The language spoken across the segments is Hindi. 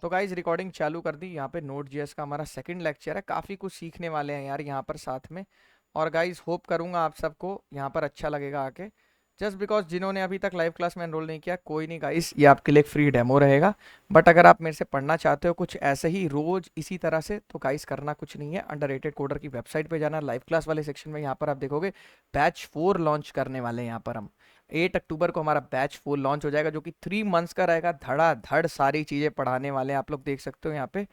तो गाइज रिकॉर्डिंग चालू कर दी। यहाँ पे नोड जेएस का हमारा सेकंड लेक्चर है। काफ़ी कुछ सीखने वाले हैं यार यहाँ पर साथ में। और गाइज होप करूँगा आप सबको यहाँ पर अच्छा लगेगा आके। जस्ट बिकॉज जिन्होंने अभी तक लाइव क्लास में एनरोल नहीं किया, कोई नहीं गाइस, ये आपके लिए एक फ्री डेमो रहेगा। बट अगर आप मेरे से पढ़ना चाहते हो कुछ ऐसे ही रोज इसी तरह से, तो गाइस करना कुछ नहीं है, अंडररेटेड कोडर की वेबसाइट पे जाना, लाइव क्लास वाले सेक्शन में यहाँ पर आप देखोगे बैच 4 लॉन्च करने वाले हैं। यहाँ पर हम 8 अक्टूबर को हमारा बैच 4 लॉन्च हो जाएगा, जो कि 3 मंथ्स का रहेगा। धड़ाधड़ सारी चीज़ें पढ़ाने वाले हैं। आप लोग देख सकते हो यहाँ पे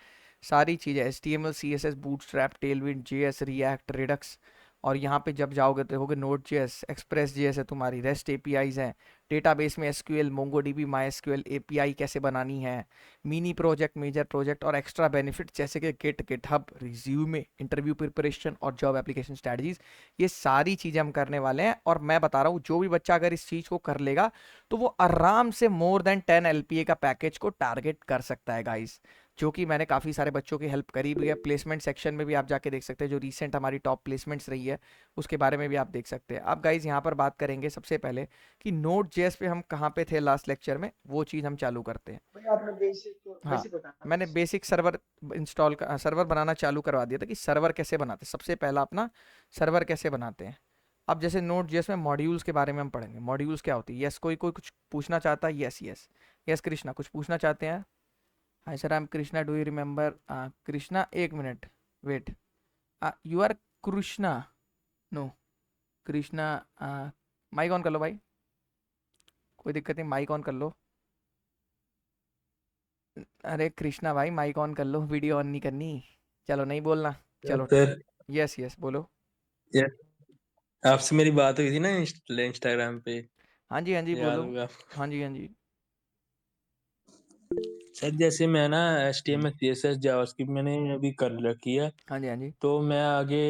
सारी चीज़ें, HTML, CSS, bootstrap, Tailwind, JS, react, Redux. और यहाँ पे जब जाओगे तो देखोगे नोड जेएस, एक्सप्रेस जेएस है तुम्हारी, रेस्ट एपीआईज हैं, डेटाबेस में एसक्यूएल, मोंगोडीबी, माईएसक्यूएल एपीआई कैसे बनानी है, मिनी प्रोजेक्ट, मेजर प्रोजेक्ट और एक्स्ट्रा बेनिफिट जैसे कि Git, GitHub, resume, interview preparation और जॉब एप्लीकेशन स्ट्रेटजीज। ये सारी चीज़ें हम करने वाले हैं। और मैं बता रहा हूँ, जो भी बच्चा अगर इस चीज़ को कर लेगा तो वो आराम से मोर देन 10 LPA का पैकेज को टारगेट कर सकता है गाइस। जो कि मैंने काफ़ी सारे बच्चों की हेल्प करी भी है। प्लेसमेंट सेक्शन में भी आप जाके देख सकते हैं, जो रीसेंट हमारी टॉप प्लेसमेंट्स रही है उसके बारे में भी आप देख सकते हैं। अब गाइज यहाँ पर बात करेंगे सबसे पहले कि नोड जेएस पे हम कहाँ पे थे लास्ट लेक्चर में, वो चीज़ हम चालू करते हैं। भाई आपने बेसिक हाँ, बेसिक बताना मैंने बस। बेसिक सर्वर इंस्टॉल का सर्वर बनाना चालू करवा दिया था कि सर्वर कैसे बनाते हैं। सबसे पहला अपना सर्वर कैसे बनाते हैं। अब जैसे नोड जेएस में मॉड्यूल्स के बारे में हम पढ़ेंगे। मॉड्यूल्स क्या होती है? यस, कोई कोई कुछ पूछना चाहता है? यस यस यस कृष्णा, कुछ पूछना चाहते हैं? Hi sir, I am Krishna, do you remember? Krishna, एक minute, wait, you are Krishna? No, Krishna. Mic on कर लो भाई, कोई दिक्कत नहीं, माइक ऑन कर लो। अरे कृष्णा भाई, माइक ऑन कर लो, वीडियो ऑन नहीं करनी। चलो, नहीं बोलना, चलो। सर, यस यस, बोलो। यार आपसे मेरी बात हुई थी ना इंस्टाग्राम पे, हाँ जी हाँ जी, याद बोलो। होगा। हाँ जी हाँ जी। सर जैसे मैं ना HTML CSS जावास्क्रिप्ट मैंने अभी कर रखी है, हाँ जी हाँ जी। तो मैं आगे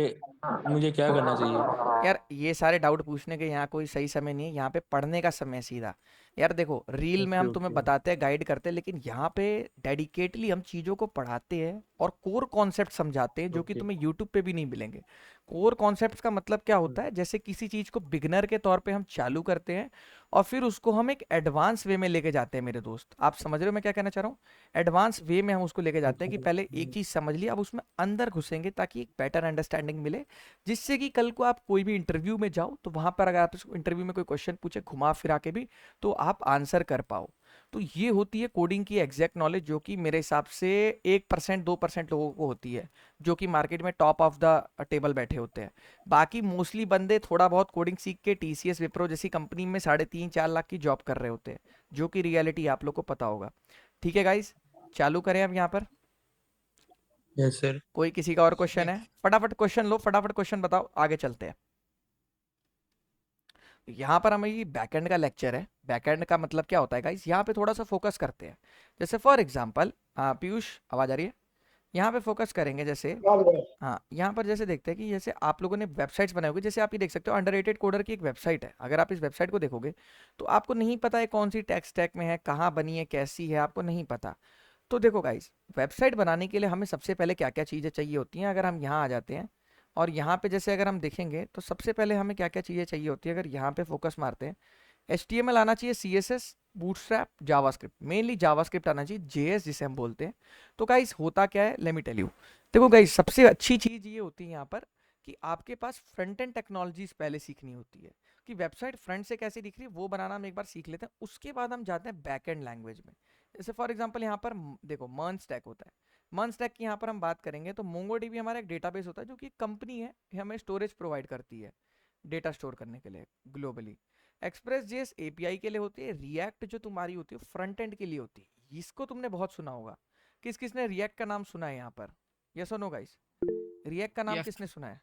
मुझे क्या करना चाहिए? यार ये सारे डाउट पूछने के यहाँ कोई सही समय नहीं है, यहाँ पे पढ़ने का समय है सीधा। यार देखो, रील में ओके हम तुम्हें ओके बताते हैं, गाइड करते हैं, लेकिन यहाँ पे डेडिकेटली हम चीज़ों को पढ़ाते हैं और कोर कॉन्सेप्ट समझाते हैं, जो कि ओके। तुम्हें यूट्यूब पे भी नहीं मिलेंगे। कोर कॉन्सेप्ट्स का मतलब क्या होता है? जैसे किसी चीज़ को बिगनर के तौर पे हम चालू करते हैं और फिर उसको हम एक एडवांस वे में लेके जाते हैं। मेरे दोस्त, आप समझ रहे हो मैं क्या कहना चाह रहा हूँ? एडवांस वे में हम उसको लेके जाते हैं कि पहले एक चीज़ समझ लिया, अब उसमें अंदर घुसेंगे ताकि एक बेटर अंडरस्टैंडिंग मिले, जिससे कि कल को आप कोई भी इंटरव्यू में जाओ तो वहां पर अगर आप इंटरव्यू में कोई क्वेश्चन पूछे घुमा फिरा के भी, तो आप आंसर कर पाओ। तो ये होती है कोडिंग की एग्जैक्ट नॉलेज, जो कि मेरे हिसाब से 1% 2% लोगों को होती है, जो कि मार्केट में टॉप ऑफ द टेबल बैठे होते हैं। बाकी मोस्टली बंदे थोड़ा बहुत कोडिंग सीख के TCS, विप्रो जैसी कंपनी में 3.5 4 लाख की जॉब कर रहे होते हैं, जो कि रियलिटी आप लोग को पता होगा। ठीक है गाइज, चालू करें अब यहाँ पर। Yes sir. कोई किसी का और क्वेश्चन है? फटाफट क्वेश्चन लो, फटाफट क्वेश्चन बताओ, आगे चलते हैं। यहाँ पर हमें ये बैकएंड का लेक्चर है। बैकएंड का मतलब क्या होता है गाइस, यहाँ पे थोड़ा सा फोकस करते हैं। जैसे फॉर एग्जांपल, पीयूष, आवाज आ रही है? यहाँ पे फोकस करेंगे जैसे, याद रहे। हाँ, यहाँ पर जैसे देखते हैं कि जैसे आप लोगों ने वेबसाइट्स बनाई होगी। जैसे आप ये देख सकते हो, अंडररेटेड कोडर की एक वेबसाइट है। अगर आप इस वेबसाइट को देखोगे तो आपको नहीं पता है कौन सी टेक स्टैक में है, कहाँ बनी है, कैसी है, आपको नहीं पता। तो देखो गाइस, वेबसाइट बनाने के लिए हमें सबसे पहले क्या क्या चीज़ें चाहिए होती हैं। अगर हम यहाँ आ जाते हैं और यहाँ पे जैसे अगर हम देखेंगे तो सबसे पहले हमें क्या क्या चीज़ें चाहिए होती है, अगर यहाँ पे फोकस मारते हैं, HTML आना चाहिए, CSS, bootstrap, JavaScript, mainly JavaScript आना चाहिए, JS जिसे हम बोलते हैं। तो गाइस होता क्या है, लेट मी टेल यू। देखो गाइस, सबसे अच्छी चीज़ ये होती है यहाँ पर कि आपके पास फ्रंट एंड टेक्नोलॉजीज पहले सीखनी होती है, कि वेबसाइट फ्रंट से कैसे दिख रही है वो बनाना हम एक बार सीख लेते हैं। उसके बाद हम जाते हैं बैक एंड लैंग्वेज में। जैसे फॉर एग्जांपल यहाँ पर देखो, मर्न स्टैक होता है। मर्न स्टैक की यहाँ पर हम बात करेंगे तो मोंगोडीबी हमारा एक डेटाबेस होता है, जो कि एक कंपनी है, ये हमें स्टोरेज प्रोवाइड करती है डेटा स्टोर करने के लिए ग्लोबली। एक्सप्रेस जेएस एपीआई के लिए होती है। रिएक्ट जो तुम्हारी होती है फ्रंट एंड के लिए होती है। इसको तुमने बहुत सुना होगा। किस किस ने रिएक्ट का नाम सुना है यहाँ पर? यस और नो गाइस? रिएक्ट का नाम यस किसने सुना है?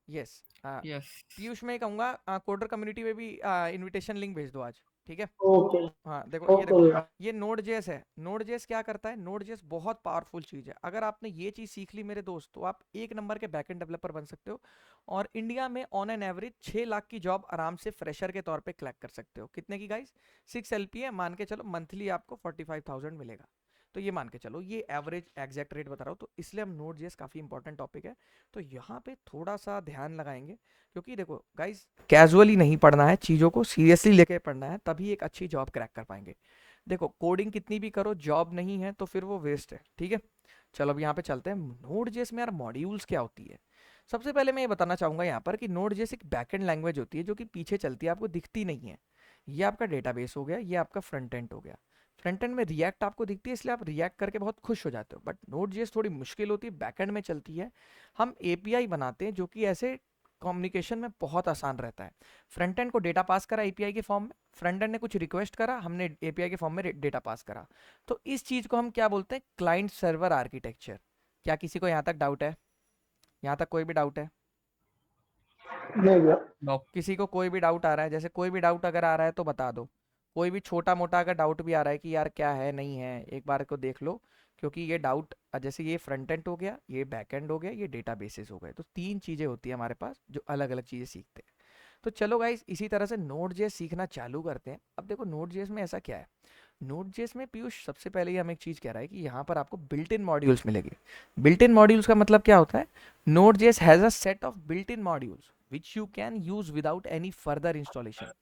यस। यस पीयूष, मैं कहूँगा कोडर कम्युनिटी में भी इनविटेशन लिंक भेज दो आज, ठीक है? ओके हाँ देखो, ये ओके देखो, भैया। ये नोड जेएस है। नोड जेएस क्या करता है? नोड जेएस बहुत पावरफुल चीज़ है। अगर आपने ये चीज़ सीख ली मेरे दोस्त, तो आप एक नंबर के बैकएंड डेवलपर बन सकते हो। और इंडिया में ऑन एन एवरेज 6 लाख की जॉब आराम से फ्रेशर के तौर पे क्लैक कर सकते हो। कितने की गाइस? 6 LPA मान के चलो, मंथली आपको 45,000 मिलेगा। तो ये मान के चलो, ये एवरेज एग्जैक्ट रेट बता रहा हूँ। तो इसलिए हम नोड जेएस काफ़ी इंपॉर्टेंट टॉपिक है, तो यहाँ पे थोड़ा सा ध्यान लगाएंगे। क्योंकि देखो गाइस, कैजुअली नहीं पढ़ना है, चीज़ों को सीरियसली लेके पढ़ना है, तभी एक अच्छी जॉब क्रैक कर पाएंगे। देखो कोडिंग कितनी भी करो, जॉब नहीं है तो फिर वो वेस्ट है, ठीक है। चलो अब यहाँ पे चलते हैं नोड जेएस में यार मॉड्यूल्स क्या होती है। सबसे पहले मैं ये बताना चाहूंगा यहाँ पर कि नोड जेएस एक बैकएंड लैंग्वेज होती है जो कि पीछे चलती है, आपको दिखती नहीं है। ये आपका डेटाबेस हो गया, ये आपका फ्रंट एंड हो गया। फ्रंट एंड में रिएक्ट आपको दिखती है, इसलिए आप रिएक्ट करके बहुत खुश हो जाते हो, बट नोड जेएस थोड़ी मुश्किल होती है, बैकएंड में चलती है। हम एपीआई बनाते हैं जो कि ऐसे कम्युनिकेशन में बहुत आसान रहता है। फ्रंट एंड को डेटा पास करा एपीआई के फॉर्म में, फ्रंट एंड ने कुछ रिक्वेस्ट करा, हमने एपीआई के फॉर्म में डेटा पास करा। तो इस चीज को हम क्या बोलते हैं, क्लाइंट सर्वर आर्किटेक्चर। क्या किसी को यहाँ तक डाउट है? यहाँ तक कोई भी डाउट है? नहीं भैया। नो। किसी को कोई भी डाउट आ रहा है? जैसे कोई भी डाउट अगर आ रहा है तो बता दो। कोई भी छोटा मोटा अगर डाउट भी आ रहा है कि यार क्या है नहीं है, एक बार को देख लो। क्योंकि ये डाउट, जैसे ये फ्रंट एंड हो गया, ये बैक एंड हो गया, ये डेटाबेसेस हो गए, तो तीन चीज़ें होती है हमारे पास जो अलग अलग चीज़ें सीखते हैं। तो चलो गाइस इसी तरह से नोड जेएस सीखना चालू करते हैं। अब देखो नोड जेएस में ऐसा क्या है, नोड जेएस में पीयूष सबसे पहले ही हमें एक चीज़ कह रहा है कि यहाँ पर आपको बिल्ट इन मॉड्यूल्स मिलेंगे। बिल्ट इन मॉड्यूल्स का मतलब क्या होता है, node JS has a set of built in modules which you can use without any further installation.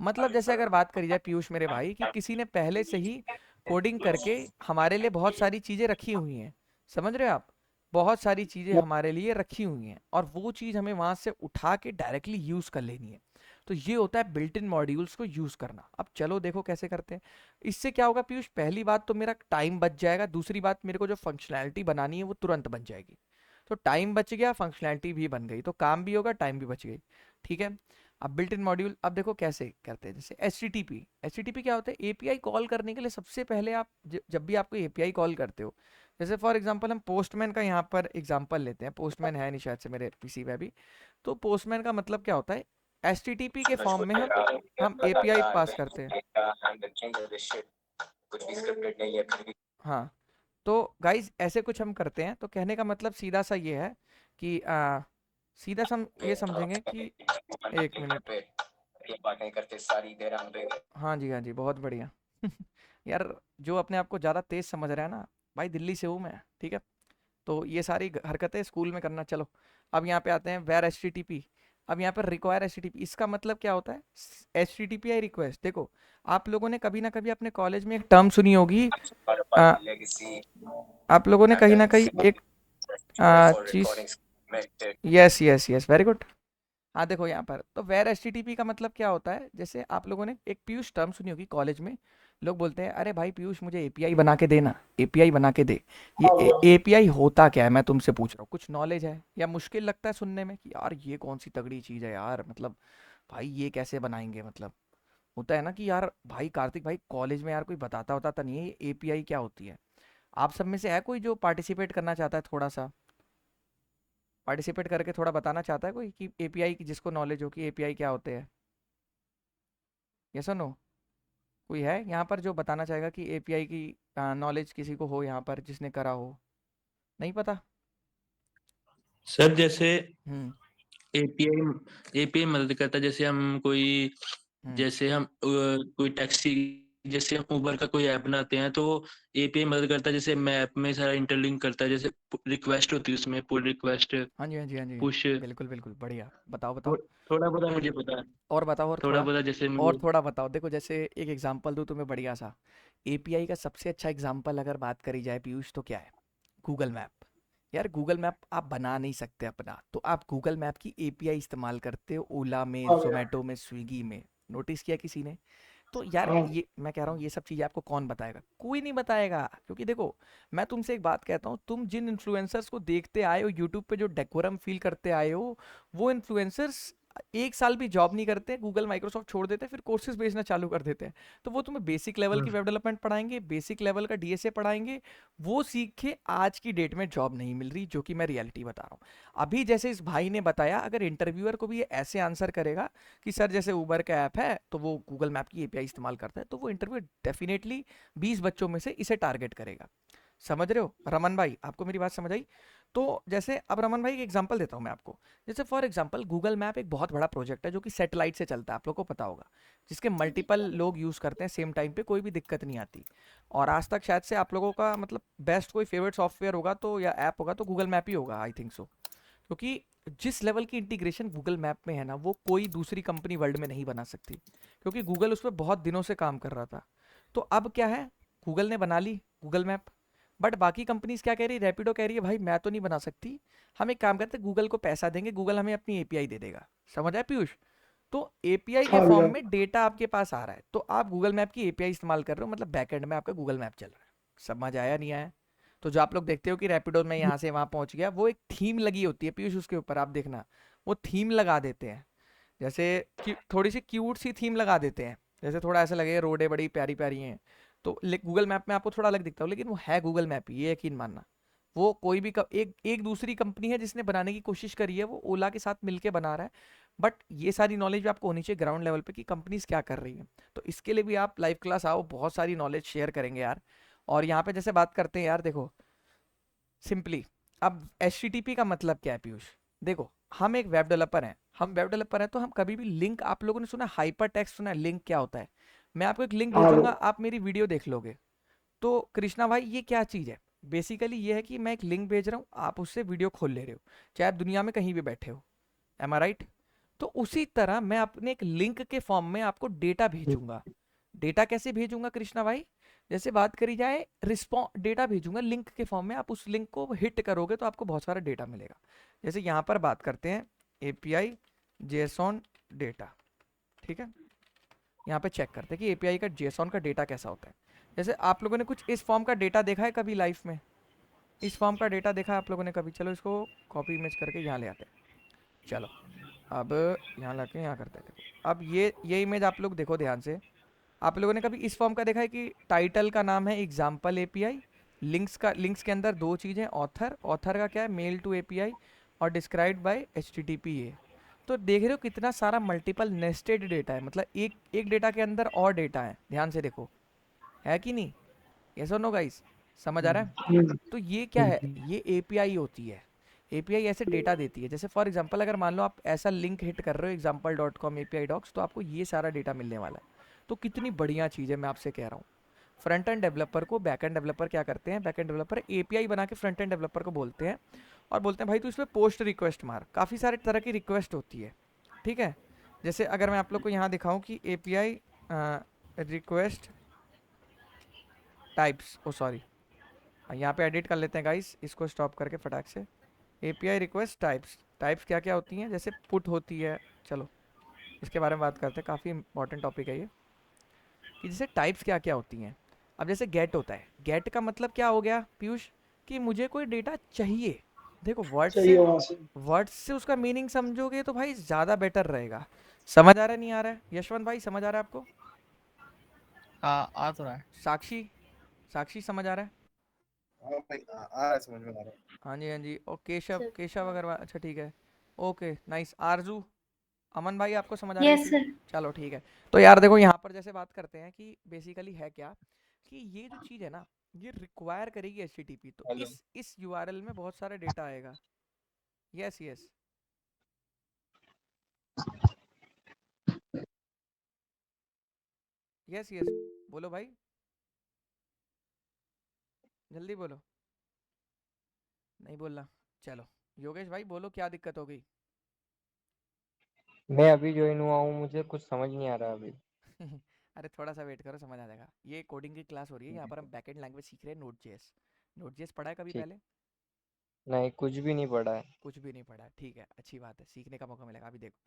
मतलब जैसे अगर बात करी जाए पीयूष मेरे भाई कि किसी ने पहले से ही कोडिंग करके हमारे लिए बहुत सारी चीज़ें रखी हुई हैं, समझ रहे हो आप, बहुत सारी चीज़ें हमारे लिए रखी हुई हैं और वो चीज़ हमें वहाँ से उठा के डायरेक्टली यूज़ कर लेनी है। तो ये होता है बिल्ट इन मॉड्यूल्स को यूज़ करना। अब चलो देखो कैसे करते हैं। इससे क्या होगा पीयूष, पहली बात तो मेरा टाइम बच जाएगा, दूसरी बात मेरे को जो फंक्शनैलिटी बनानी है वो तुरंत बन जाएगी। तो टाइम बच गया, फंक्शनैलिटी भी बन गई, तो काम भी होगा, टाइम भी बच गई, ठीक है। अब बिल्ट इन मॉड्यूल, अब देखो कैसे करते हैं। जैसे एच क्या होता है, एपीआई कॉल करने के लिए सबसे पहले आप जब भी आपको एपीआई कॉल करते हो, जैसे फॉर एग्जांपल हम पोस्टमैन का यहाँ पर एग्जांपल लेते हैं, पोस्टमैन है नहीं शायद से मेरे पीसी पे अभी। तो पोस्टमैन का मतलब क्या होता है, एच के फॉर्म में हम एपीआई पास करते हैं। हाँ, तो गाइज ऐसे कुछ हम करते हैं, तो कहने का मतलब सीधा सा ये है कि सीधा सा हम ये समझेंगे कि एक मिनट। हाँ जी हाँ जी, बहुत बढ़िया। यार जो अपने आप को ज़्यादा तेज समझ रहा है ना, भाई दिल्ली से हूँ मैं, ठीक है। तो ये सारी हरकतें स्कूल में करना। चलो अब यहाँ पे आते हैं where H T T P. अब यहाँ पर require H T T P, इसका मतलब क्या होता है, H T T P I request. देखो आप लोगों ने कभी ना कभी अपने कॉलेज में एक टर्म सुनी होगी, आ, आप लोगों ने कहीं ना कहीं एक चीज, yes yes yes, very good. हाँ देखो यहाँ पर तो वेर एच का मतलब क्या होता है, जैसे आप लोगों ने एक पीयूष टर्म सुनी होगी कॉलेज में। लोग बोलते हैं अरे भाई पीयूष मुझे एपीआई बना के देना, एपीआई बना के दे। ये एपीआई होता क्या है, मैं तुमसे पूछ रहा हूँ, कुछ नॉलेज है या मुश्किल लगता है सुनने में कि यार ये कौन सी तगड़ी चीज़ है यार, मतलब भाई ये कैसे बनाएंगे, मतलब होता है ना कि यार भाई कार्तिक भाई कॉलेज में यार कोई बताता होता तो नहीं है ये एपीआई क्या होती है। आप सब में से है कोई जो पार्टिसिपेट करना चाहता है, थोड़ा सा पार्टिसिपेट करके थोड़ा बताना चाहता है कोई कि एपीआई की, जिसको नॉलेज हो कि एपीआई क्या होते हैं? यस और नो? कोई है यहाँ पर जो बताना चाहेगा कि एपीआई की नॉलेज किसी को हो यहाँ पर जिसने करा हो? नहीं पता? सर जैसे हम्म। एपीआई एपीआई मदद करता है, जैसे हम कोई, हम्म। जैसे हम कोई टैक्सी, जैसे हम उबर का कोई ऐप बनाते हैं तो एपीआई मदद करता है, जैसे मैप में सारा इंटरलिंक करता है, जैसे रिक्वेस्ट होती है उसमें, पुल रिक्वेस्ट, हाँ जी हाँ जी हाँ जी, पुश। बिल्कुल बिल्कुल बढ़िया, बताओ बताओ। थोड़ा बहुत मुझे पता है, और बताओ, और थोड़ा थोड़ा, बहुत जैसे और मुझे। थोड़ा बताओ। देखो जैसे एक एग्जांपल दूँ तुम्हें बढ़िया सा, एपीआई का सबसे अच्छा एग्जांपल अगर बात करी जाए पीयूष तो क्या है, गूगल मैप। यार गूगल मैप आप बना नहीं सकते अपना, तो आप गूगल मैप की एपीआई इस्तेमाल करते हो, ओला में, हाँ भैया। जोमेटो में, स्विगी में। नोटिस किया किसी ने? तो यार हाँ। ये मैं कह रहा हूँ, ये सब चीज़ें आपको कौन बताएगा? कोई नहीं बताएगा। क्योंकि देखो मैं तुमसे एक बात कहता हूँ, तुम जिन इन्फ्लुएंसर्स को देखते आए हो यूट्यूब पे, जो डेकोरम फील करते आए हो, वो इन्फ्लुएंसर्स एक साल भी जॉब नहीं करते, गूगल माइक्रोसॉफ्ट छोड़ देते, फिर कोर्सेज बेचना चालू कर देते हैं। तो वो तुम्हें बेसिक लेवल की वेब डेवलपमेंट पढ़ाएंगे, बेसिक लेवल का डीएसए पढ़ाएंगे, वो सीख के आज की डेट में जॉब नहीं मिल रही, जो कि मैं रियलिटी बता रहा हूँ। अभी जैसे इस भाई ने बताया, अगर इंटरव्यूअर को भी ये ऐसे आंसर करेगा कि सर जैसे उबर का ऐप है तो वो गूगल मैप की एपीआई इस्तेमाल करता है, तो वो इंटरव्यू डेफिनेटली 20 बच्चों में से इसे टारगेट करेगा। समझ रहे हो रमन भाई, आपको मेरी बात समझ आई? तो जैसे अब रमन भाई एक एग्जांपल देता हूँ मैं आपको। जैसे फॉर एग्जांपल गूगल मैप एक बहुत बड़ा प्रोजेक्ट है जो कि सैटेलाइट से चलता है, आप लोग को पता होगा, जिसके मल्टीपल लोग यूज़ करते हैं सेम टाइम पे, कोई भी दिक्कत नहीं आती। और आज तक शायद से आप लोगों का मतलब बेस्ट कोई फेवरेट सॉफ्टवेयर होगा तो या ऐप होगा तो गूगल मैप ही होगा, आई थिंक सो। क्योंकि जिस लेवल की इंटीग्रेशन गूगल मैप में है ना, वो कोई दूसरी कंपनी वर्ल्ड में नहीं बना सकती, क्योंकि गूगल उस पर बहुत दिनों से काम कर रहा था। तो अब क्या है, गूगल ने बना ली गूगल मैप, बट बाकी कंपनीज क्या कह रही है, रैपिडो कह रही है भाई मैं तो नहीं बना सकती, हम एक काम करते हैं गूगल को पैसा देंगे, गूगल हमें अपनी एपीआई दे देगा। समझ आया पीयूष? तो एपीआई के हाँ फॉर्म भैया। में डेटा आपके पास आ रहा है, तो आप गूगल मैप की एपीआई इस्तेमाल कर रहे हो, मतलब बैकएंड में आपका गूगल मैप चल रहा है। समझ आया नहीं आया? तो जो आप लोग देखते हो कि रैपिडो में यहाँ से वहाँ पहुँच गया, वो एक थीम लगी होती है पीयूष, उसके ऊपर आप देखना, वो थीम लगा देते हैं, जैसे थोड़ी सी क्यूट सी थीम लगा देते हैं, जैसे थोड़ा ऐसा लगे रोडें बड़ी प्यारी प्यारी हैं, तो गूगल मैप में आपको थोड़ा अलग दिखता हो, लेकिन वो है गूगल मैप ही, ये यकीन मानना। वो कोई भी एक एक दूसरी कंपनी है जिसने बनाने की कोशिश करी है, वो ओला के साथ मिलके बना रहा है, बट ये सारी नॉलेज भी आपको होनी चाहिए ग्राउंड लेवल पे कि कंपनीज क्या कर रही हैं। तो इसके लिए भी आप लाइव क्लास आओ, बहुत सारी नॉलेज शेयर करेंगे यार। और यहाँ पे जैसे बात करते हैं यार, देखो सिंपली, अब एच का मतलब क्या है पीयूष? देखो, हम एक वेब डेवलपर हैं, हम वेब डेवलपर हैं, तो हम कभी भी लिंक, आप लोगों ने सुना हाइपर टेक्स्ट, सुना है लिंक क्या होता है? मैं आपको एक लिंक हाँ भेजूंगा, भैया। आप मेरी वीडियो देख लोगे। तो कृष्णा भाई ये क्या चीज़ है? बेसिकली ये है कि मैं एक लिंक भेज रहा हूँ, आप उससे वीडियो खोल ले रहे हो, चाहे आप दुनिया में कहीं भी बैठे हो। एम आई राइट? तो उसी तरह मैं अपने एक लिंक के फॉर्म में आपको डेटा भेजूंगा। डेटा कैसे भेजूंगा कृष्णा भाई? जैसे बात करी जाए, रिस्पॉन्स डेटा भेजूंगा लिंक के फॉर्म में, आप उस लिंक को हिट करोगे तो आपको बहुत सारा डेटा मिलेगा। जैसे यहाँ पर बात करते हैं एपीआई जेसॉन डेटा, ठीक है? यहाँ पे चेक करते हैं कि एपीआई का जेसॉन का डेटा कैसा होता है। जैसे आप लोगों ने कुछ इस फॉर्म का डेटा देखा है कभी लाइफ में? इस फॉर्म का डेटा देखा है आप लोगों ने कभी? चलो इसको कॉपी इमेज करके यहाँ ले आते हैं। चलो, अब यहाँ लाके यहाँ करते हैं। देखो अब ये इमेज आप लोग देखो ध्यान से। आप लोगों ने कभी इस फॉर्म का देखा है कि टाइटल का नाम है एग्जाम्पल एपीआई, लिंक्स के अंदर दो चीज़ें, ऑथर का क्या है, मेल टू एपीआई, और डिस्क्राइब्ड बाय एचटीटीपी। तो देख रहे हो कितना सारा मल्टीपल नेस्टेड डेटा है, मतलब एक एक डेटा के अंदर और डेटा है, ध्यान से देखो, है कि नहीं? यस और नो गाइस? समझ आ रहा है? हम्म। तो ये क्या है, ये एपीआई होती है। एपीआई ऐसे डेटा देती है, जैसे फॉर एग्जांपल अगर मान लो आप ऐसा लिंक हिट कर रहे हो example.com API डॉक्स, तो आपको ये सारा डेटा मिलने वाला है। तो कितनी बढ़िया चीज़ है, मैं आपसे कह रहा हूँ। फ्रंट एंड डेवलपर को बैक एंड डेवलपर क्या करते हैं, बैक एंड डेवलपर एपीआई बना के फ्रंट एंड डेवलपर को बोलते हैं, और बोलते हैं भाई तू इसमें पोस्ट रिक्वेस्ट मार, काफ़ी सारे तरह की रिक्वेस्ट होती है, ठीक है? जैसे अगर मैं आप लोग को यहाँ दिखाऊँ कि एपीआई रिक्वेस्ट टाइप्स, ओ सॉरी, यहाँ पे एडिट कर लेते हैं गाइस, इसको स्टॉप करके फटाक से। एपीआई रिक्वेस्ट टाइप्स, टाइप्स क्या क्या होती हैं? जैसे पुट होती है, चलो इसके बारे में बात करते हैं, काफ़ी इंपॉर्टेंट टॉपिक है ये, कि जैसे टाइप्स क्या क्या होती हैं। अब जैसे गेट होता है, गेट का मतलब क्या हो गया पीयूष? कि मुझे कोई डेटा चाहिए। देखो चाहिए वहां से। वर्ड से उसका मीनिंग समझोगे तो भाई ज़्यादा बेटर रहेगा। समझ आ रहा है नहीं आ रहा है यशवंत भाई, समझ आ रहा है आपको? हाँ आ तो रहा है। साक्षी, साक्षी समझ आ रहा है? हाँ भाई आ रहा है, समझ में आ रहा है। हाँ जी हाँ जी। और केशव, केशव अग्रवाल, अच्छा ठीक है, ओके नाइस। आरजू, अमन भाई आपको समझ आ रही है यस चीज़? सर। चलो ठीक है। तो यार देखो यहाँ पर जैसे बात करते हैं कि बेसिकली है क्या, कि ये जो चीज़ है ना, ये रिक्वायर करेगी एचटीटीपी, तो हेलो। इस यूआरएल में बहुत सारा डेटा आएगा। यस यस, यस यस, बोलो भाई, जल्दी बोलो, नहीं बोलना। चलो योगेश भाई बोलो, क्या दिक्कत हो गई? मैं अभी ज्वाइन हुआ हूँ, मुझे कुछ समझ नहीं आ रहा अभी। अरे थोड़ा सा वेट करो, समझ आ जाएगा। ये कोडिंग की क्लास हो रही है, यहाँ पर हम बैकएंड लैंग्वेज सीख रहे हैं, नोड जेएस। नोड जेएस पढ़ा है कभी ठीक। पहले? नहीं, कुछ भी नहीं पढ़ा है। कुछ भी नहीं पढ़ा है, ठीक है, अच्छी बात है, सीखने का मौका मिलेगा। अभी देखो,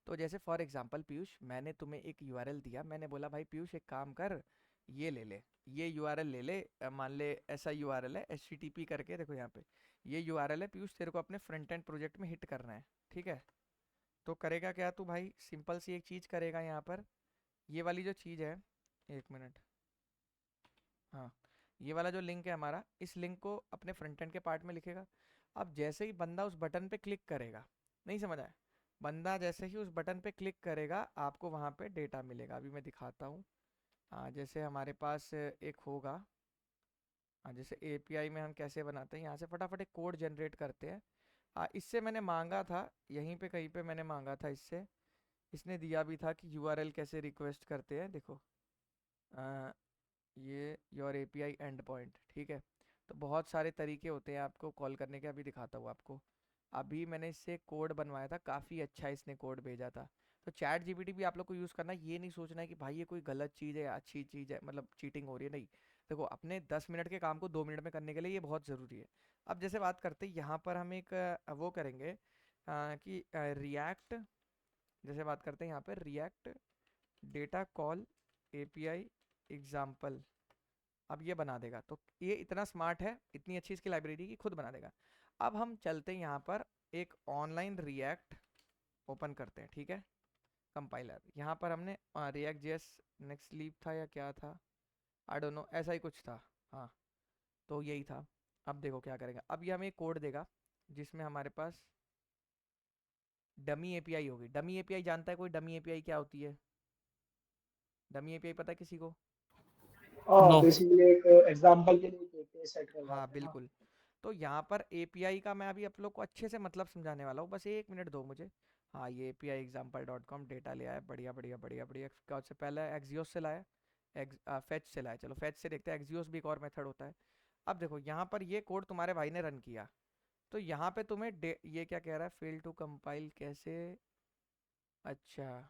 तो जैसे फॉर एग्जांपल पीयूष, मैंने तुम्हें एक यूआरएल दिया, मैंने बोला भाई पीयूष एक काम कर, ये ले ले, ये यूआरएल ले ले, मान ले ऐसा यूआरएल है http करके, देखो यहाँ पे ये यूआरएल है पीयूष, तेरे को अपने फ्रंट एंड प्रोजेक्ट में हिट करना है, ठीक है? तो करेगा क्या तू भाई, सिंपल सी एक चीज़ करेगा यहाँ पर, ये वाली जो चीज़ है, एक मिनट, हाँ, ये वाला जो लिंक है हमारा, इस लिंक को अपने फ्रंट एंड के पार्ट में लिखेगा। अब जैसे ही बंदा उस बटन पे क्लिक करेगा, नहीं समझ आया? बंदा जैसे ही उस बटन पे क्लिक करेगा, आपको वहाँ पे डेटा मिलेगा। अभी मैं दिखाता हूँ। हाँ, जैसे हमारे पास एक होगा, हाँ, जैसे एपीआई में हम कैसे बनाते हैं, यहाँ से फटाफट एक कोड जनरेट करते हैं। हाँ, इससे मैंने मांगा था, यहीं पे कहीं पे मैंने मांगा था इससे, इसने दिया भी था कि यूआरएल कैसे रिक्वेस्ट करते हैं, देखो ये योर एपीआई एंड पॉइंट, ठीक है? तो बहुत सारे तरीके होते हैं आपको कॉल करने के, अभी दिखाता हूँ आपको। अभी मैंने इससे कोड बनवाया था, काफ़ी अच्छा इसने कोड भेजा था। तो चैट जीपीटी भी आप लोग को यूज़ करना है, ये नहीं सोचना है कि भाई ये कोई गलत चीज़ है या अच्छी चीज़ है, मतलब चीटिंग हो रही है, नहीं। देखो अपने 10 मिनट के काम को 2 मिनट में करने के लिए ये बहुत ज़रूरी है। अब जैसे बात करते हैं यहाँ पर हम एक वो करेंगे कि रिएक्ट, जैसे बात करते हैं यहाँ पर react data call API example, अब ये बना देगा। तो ये इतना स्मार्ट है, इतनी अच्छी इसकी लाइब्रेरी की खुद बना देगा। अब हम चलते हैं यहाँ पर एक ऑनलाइन रिएक्ट ओपन करते हैं, ठीक है। कंपाइलर यहाँ पर हमने रिएक्ट जेएस नेक्स्ट लीप था या क्या था, आई डोंट नो, ऐसा ही कुछ था। हाँ तो यही था। अब देखो क्या करेगा, अब ये हमें एक कोड देगा जिसमें हमारे पास डमी एपीआई होगी। डमी एपीआई जानता है कोई? डमी एपीआई क्या होती है? डमी एपीआई पता है किसी को? हाँ, नो बेसिकली एक एग्जांपल के लिए एक सेट हाँ करवाते हैं ना। बिल्कुल। तो यहाँ पर एपीआई का मैं अभी आप लोग को अच्छे से मतलब समझाने वाला हूँ, बस 1 मिनट दो मुझे। हाँ ये API example dot com data ले आया, बढ़िया बढ़िया बढ़िया बढ़िया। कौन से पहले एक्सियोस से लाया, फेच से लाया, चलो फेच से देखते हैं। एक्सियोस भी एक और मेथड होता है। अब देखो यहाँ पर ये कोड तुम्हारे भाई ने रन किया, तो यहाँ पे तुम्हें ये क्या कह रहा है, फेल टू कंपाइल कैसे, अच्छा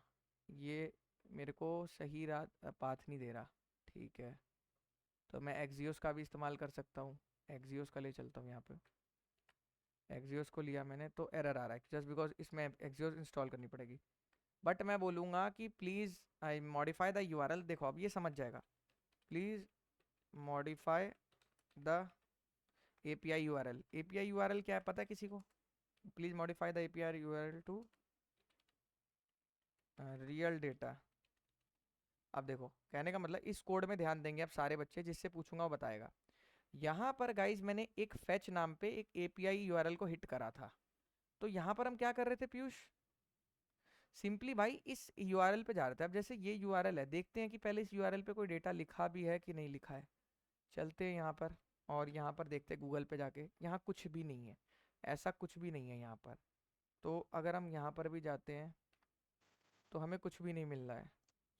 ये मेरे को सही पाथ नहीं दे रहा, ठीक है। तो मैं एक्सियोस का भी इस्तेमाल कर सकता हूँ, एक्सियोस का ले चलता हूँ यहाँ पे। एक्सियोस को लिया मैंने तो एरर आ रहा है जस्ट बिकॉज इसमें एक्सियोस इंस्टॉल करनी पड़ेगी। बट मैं बोलूँगा कि please I modify the URL. देखो अब ये समझ जाएगा, please modify the API URL. API URL क्या है पता है किसी को? Please modify the API URL to real data. अब देखो कहने का मतलब इस कोड में ध्यान देंगे अब सारे बच्चे, जिससे पूछूंगा वो बताएगा। यहाँ पर गाइज मैंने एक फेच नाम पे एक एपीआई यूआरएल को हिट करा था। तो यहाँ पर हम क्या कर रहे थे पीयूष? सिंपली भाई इस यूआरएल पे जा रहे थे। अब जैसे ये यूआरएल है, देखते हैं कि पहले इस यूआरएल पे कोई डेटा लिखा भी है कि नहीं लिखा है। चलते हैं यहाँ पर और यहाँ पर देखते हैं गूगल पे जाके, यहाँ कुछ भी नहीं है, ऐसा कुछ भी नहीं है यहाँ पर। तो अगर हम यहाँ पर भी जाते हैं तो हमें कुछ भी नहीं मिल रहा है,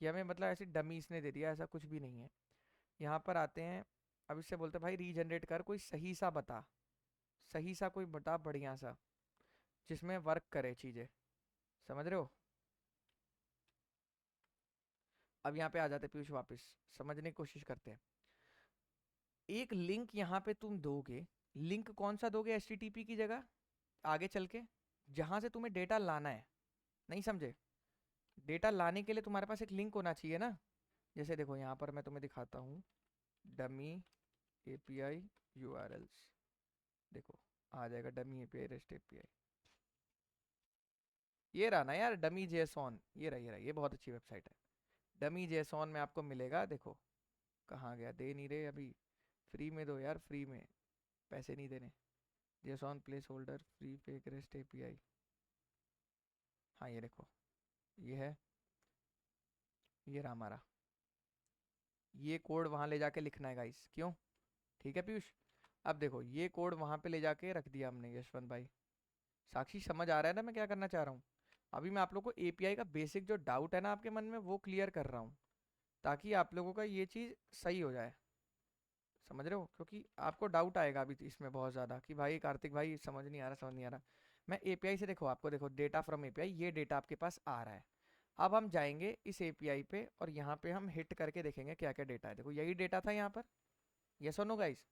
ये हमें मतलब ऐसी डमी इसने दे दिया, ऐसा कुछ भी नहीं है। यहाँ पर आते हैं, अब इससे बोलते हैं भाई रीजनरेट कर, कोई सही सा बता, सही सा कोई बता बढ़िया सा जिसमें वर्क करे चीज़ें, समझ रहे हो? अब यहाँ पे आ जाते पीयूष, वापस समझने की कोशिश करते हैं। एक लिंक यहाँ पे तुम दोगे, लिंक कौन सा दोगे HTTP की जगह आगे चल के, जहाँ से तुम्हें डेटा लाना है। नहीं समझे? डेटा लाने के लिए तुम्हारे पास एक लिंक होना चाहिए ना। जैसे देखो यहाँ पर मैं तुम्हें दिखाता हूँ, डमी एपीआई यूआरएल्स, देखो आ जाएगा डमी एपीआई रेस्ट एपीआई। ये रहा ना यार डमी जेसॉन, ये रहा ये बहुत अच्छी वेबसाइट है। डमी जेसॉन में आपको मिलेगा, देखो कहाँ गया, दे नहीं रहे अभी, फ्री में दो यार, फ्री में, पैसे नहीं देने। JSON place holder free fake rest API, हाँ ये देखो ये है, ये रहा हमारा। ये कोड वहाँ ले जाके लिखना है गाइस, क्यों? ठीक है पीयूष। अब देखो ये कोड वहाँ पे ले जाके रख दिया हमने, यशवंत भाई। साक्षी समझ आ रहा है ना मैं क्या करना चाह रहा हूँ? अभी मैं आप लोग को एपीआई का बेसिक जो डाउट है ना आपके मन में वो क्लियर कर रहा हूँ, ताकि आप लोगों का ये चीज़ सही हो जाए, समझ रहे हो? क्योंकि आपको डाउट आएगा अभी इसमें बहुत ज़्यादा कि भाई कार्तिक भाई समझ नहीं आ रहा, समझ नहीं आ रहा। मैं एपीआई से देखो आपको, देखो डेटा फ्रॉम एपीआई, ये डेटा आपके पास आ रहा है। अब हम जाएंगे इस एपीआई पे और यहाँ पे हम हिट करके देखेंगे क्या क्या डेटा है। देखो यही डेटा था यहाँ पर, यस और नो गाइस?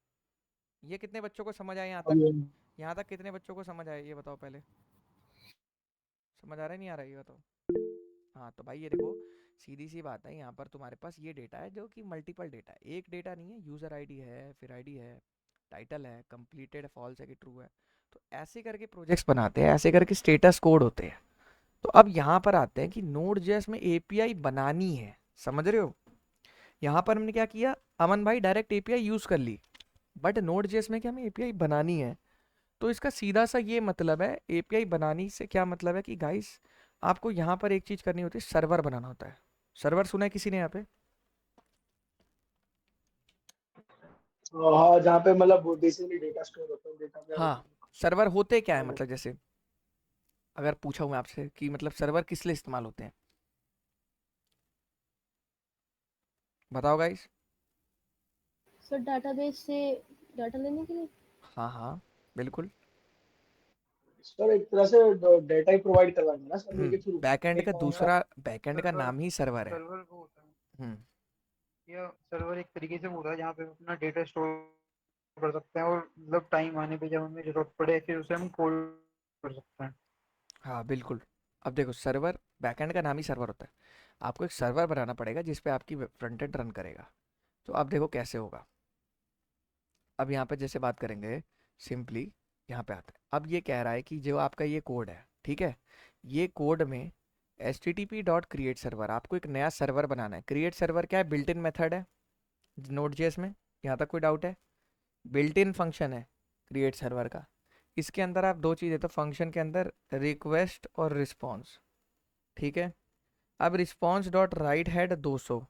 ये कितने बच्चों को समझ आया यहाँ तक? यहाँ तक कितने बच्चों को समझ आया ये बताओ पहले? समझ आ रहा है नहीं आ रहा है ये बताओ? हाँ तो भाई ये देखो सीधी सी बात है, यहाँ पर तुम्हारे पास ये डेटा है जो कि मल्टीपल डेटा है, एक डेटा नहीं है। यूज़र आईडी है, फिर आईडी है, टाइटल है, कंप्लीटेड फॉल्स है कि ट्रू है। तो ऐसे करके प्रोजेक्ट्स बनाते हैं, ऐसे करके स्टेटस कोड होते हैं। तो अब यहाँ पर आते हैं कि नोड जेएस में एपीआई बनानी है, समझ रहे हो? यहाँ पर हमने क्या किया, अमन भाई डायरेक्ट एपीआई यूज़ कर ली, बट नोड जेएस में क्या हमें एपीआई बनानी है। तो इसका सीधा सा ये मतलब है, एपीआई बनानी से क्या मतलब है कि गाइस आपको यहाँ पर एक चीज करनी होती है, सर्वर बनाना होता है। सर्वर सुना है किसी ने यहाँ पे? हाँ, जहाँ पे मतलब बेसिकली डेटा स्टोर होता है, डेटा पे हाँ सर्वर होते क्या है, हाँ। मतलब जैसे अगर पूछा हूँ मैं आपसे कि मतलब सर्वर किस लिए इस्तेमाल होते हैं, बताओ गाइस? सर डाटाबेस से डाटा लेने के लिए। हाँ हाँ बिल्कुल। सर एक तरह से डेटा ही प्रोवाइड करवाएंगे ना सर्वर के थ्रू। बैकएंड का एक दूसरा बैकएंड का सर्वर नाम ही सर्वर है। सर्वर वो होता है, हम्म या सर्वर एक तरीके से वो होता है जहाँ पे हम अपना डेटा स्टोर कर सकते हैं, और मतलब टाइम आने पे जब हमें जरूरत पड़े फिर उसे हम कॉल कर सकते हैं। हाँ बिल्कुल। अब देखो सर्वर, बैकएंड का नाम ही सर्वर होता है। आपको एक सर्वर बनाना पड़ेगा जिस पे आपकी फ्रंट एंड रन करेगा। तो अब देखो कैसे होगा। अब यहाँ पे जैसे बात करेंगे सिंपली, यहाँ पे आता है। अब ये कह रहा है कि जो आपका ये कोड है, ठीक है, ये कोड में http.create सर्वर, आपको एक नया सर्वर बनाना है। क्रिएट सर्वर क्या है? बिल्ट इन मेथड है नोड जेएस में। यहाँ तक कोई डाउट है? बिल्ट इन फंक्शन है क्रिएट सर्वर का। इसके अंदर आप दो चीज़ें, तो फंक्शन के अंदर रिक्वेस्ट और रिस्पॉन्स, ठीक है। अब response dot write head 200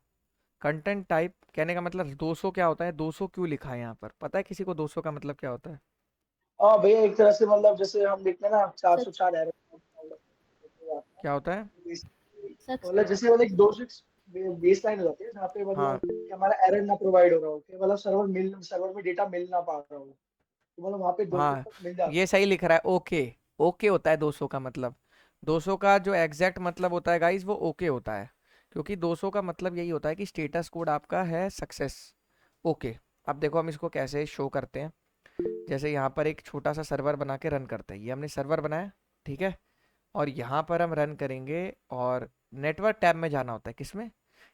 content type, कहने का मतलब 200 क्या होता है, 200 क्यों लिखा है यहाँ पर? पता है किसी को 200 का मतलब क्या होता है? हाँ भैया, एक तरह से मतलब जैसे हम देखते हैं ना 404 एरर, क्या होता है? मतलब जैसे मतलब एक दो बेस लाइन हो जाती है जहाँ पे हाँ मतलब कि हमारा एरर ना प्रोवाइड हो रहा हो, कि मतलब सर्वर में डेटा मिल ना पा रहा हो, तो मतलब वहाँ पे 200 हाँ, तक मिल जाता ये सही लिख रहा है। ओके, ओके होता है 200 का मतलब। 200 का जो एग्जैक्ट मतलब होता है गाइस, वो ओके होता है। क्योंकि 200 का मतलब यही होता है कि स्टेटस कोड आपका है सक्सेस। ओके। अब देखो हम इसको कैसे शो करते हैं। जैसे यहाँ पर एक छोटा सा सर्वर बना के रन करते हैं। ये हमने सर्वर बनाया, ठीक है। और यहाँ पर हम रन करेंगे, और नेटवर्क टैब में जाना होता है। किसमें?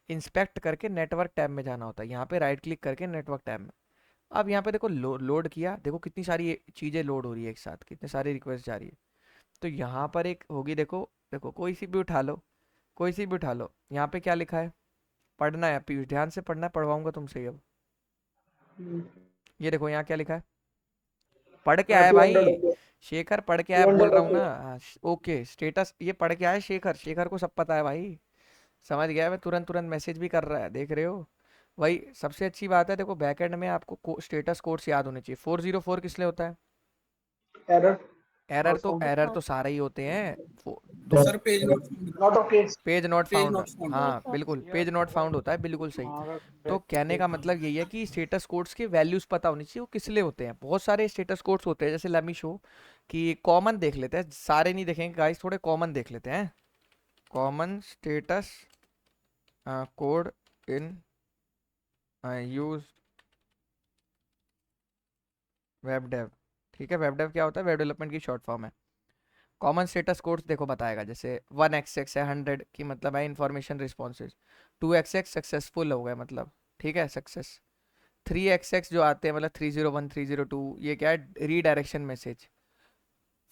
इंस्पेक्ट करके नेटवर्क टैब में जाना होता है। यहाँ पे राइट क्लिक करके नेटवर्क टैब में। अब यहाँ पे देखो लोड किया, देखो कितनी सारी चीज़ें लोड हो रही है एक साथ, कितने सारी रिक्वेस्ट जा रही है। तो यहाँ पर एक होगी, देखो देखो कोई सी भी उठा लो, कोई सी भी उठा लो। यहाँ पे क्या लिखा है? पढ़ना है पीयूष, ध्यान से पढ़ना है, पढ़वाऊंगा तुमसे ये अब। है। ये देखो यहाँ क्या लिखा है, पढ़ के हाँ, आया 200 भाई। ओके। शेखर पढ़ के आया, बोल 200 रहा हूँ ओके। ना। हाँ, ओके स्टेटस ये पढ़ के आया शेखर। शेखर को सब पता है भाई, समझ गया। मैं तुरंत तुरंत मैसेज भी कर रहा है, देख रहे हो। वही सबसे अच्छी बात है। देखो बैकएंड में आपको स्टेटस कोड्स याद होने चाहिए। 404 किस लिए होता है? एरर एरर नॉट तो फाउंड। एरर तो सारे ही होते हैं। दो, sir page not found, not okay. Page not page found. Not found. हाँ बिल्कुल, या पेज नॉट फाउंड होता है, बिल्कुल सही। हाँ, अगर तो कहने का मतलब यही है कि स्टेटस कोड्स की वैल्यूज पता होनी चाहिए वो किस लिए होते हैं। बहुत सारे स्टेटस कोड्स होते हैं, जैसे लेट मी शो कि कॉमन देख लेते हैं, सारे नहीं देखेंगे गाइस, थोड़े कॉमन देख लेते हैं। Common status code in use web dev, ठीक है। वेब डेव क्या होता है? वेब डेवलपमेंट की शॉर्ट फॉर्म है। कॉमन स्टेटस कोड्स देखो बताएगा, जैसे 1xx है 100 की मतलब है इंफॉर्मेशन रिस्पॉन्सेज। 2xx सक्सेसफुल हो गया मतलब, ठीक है, सक्सेस। 3xx जो आते हैं मतलब 301 302, ये क्या है? Redirection message.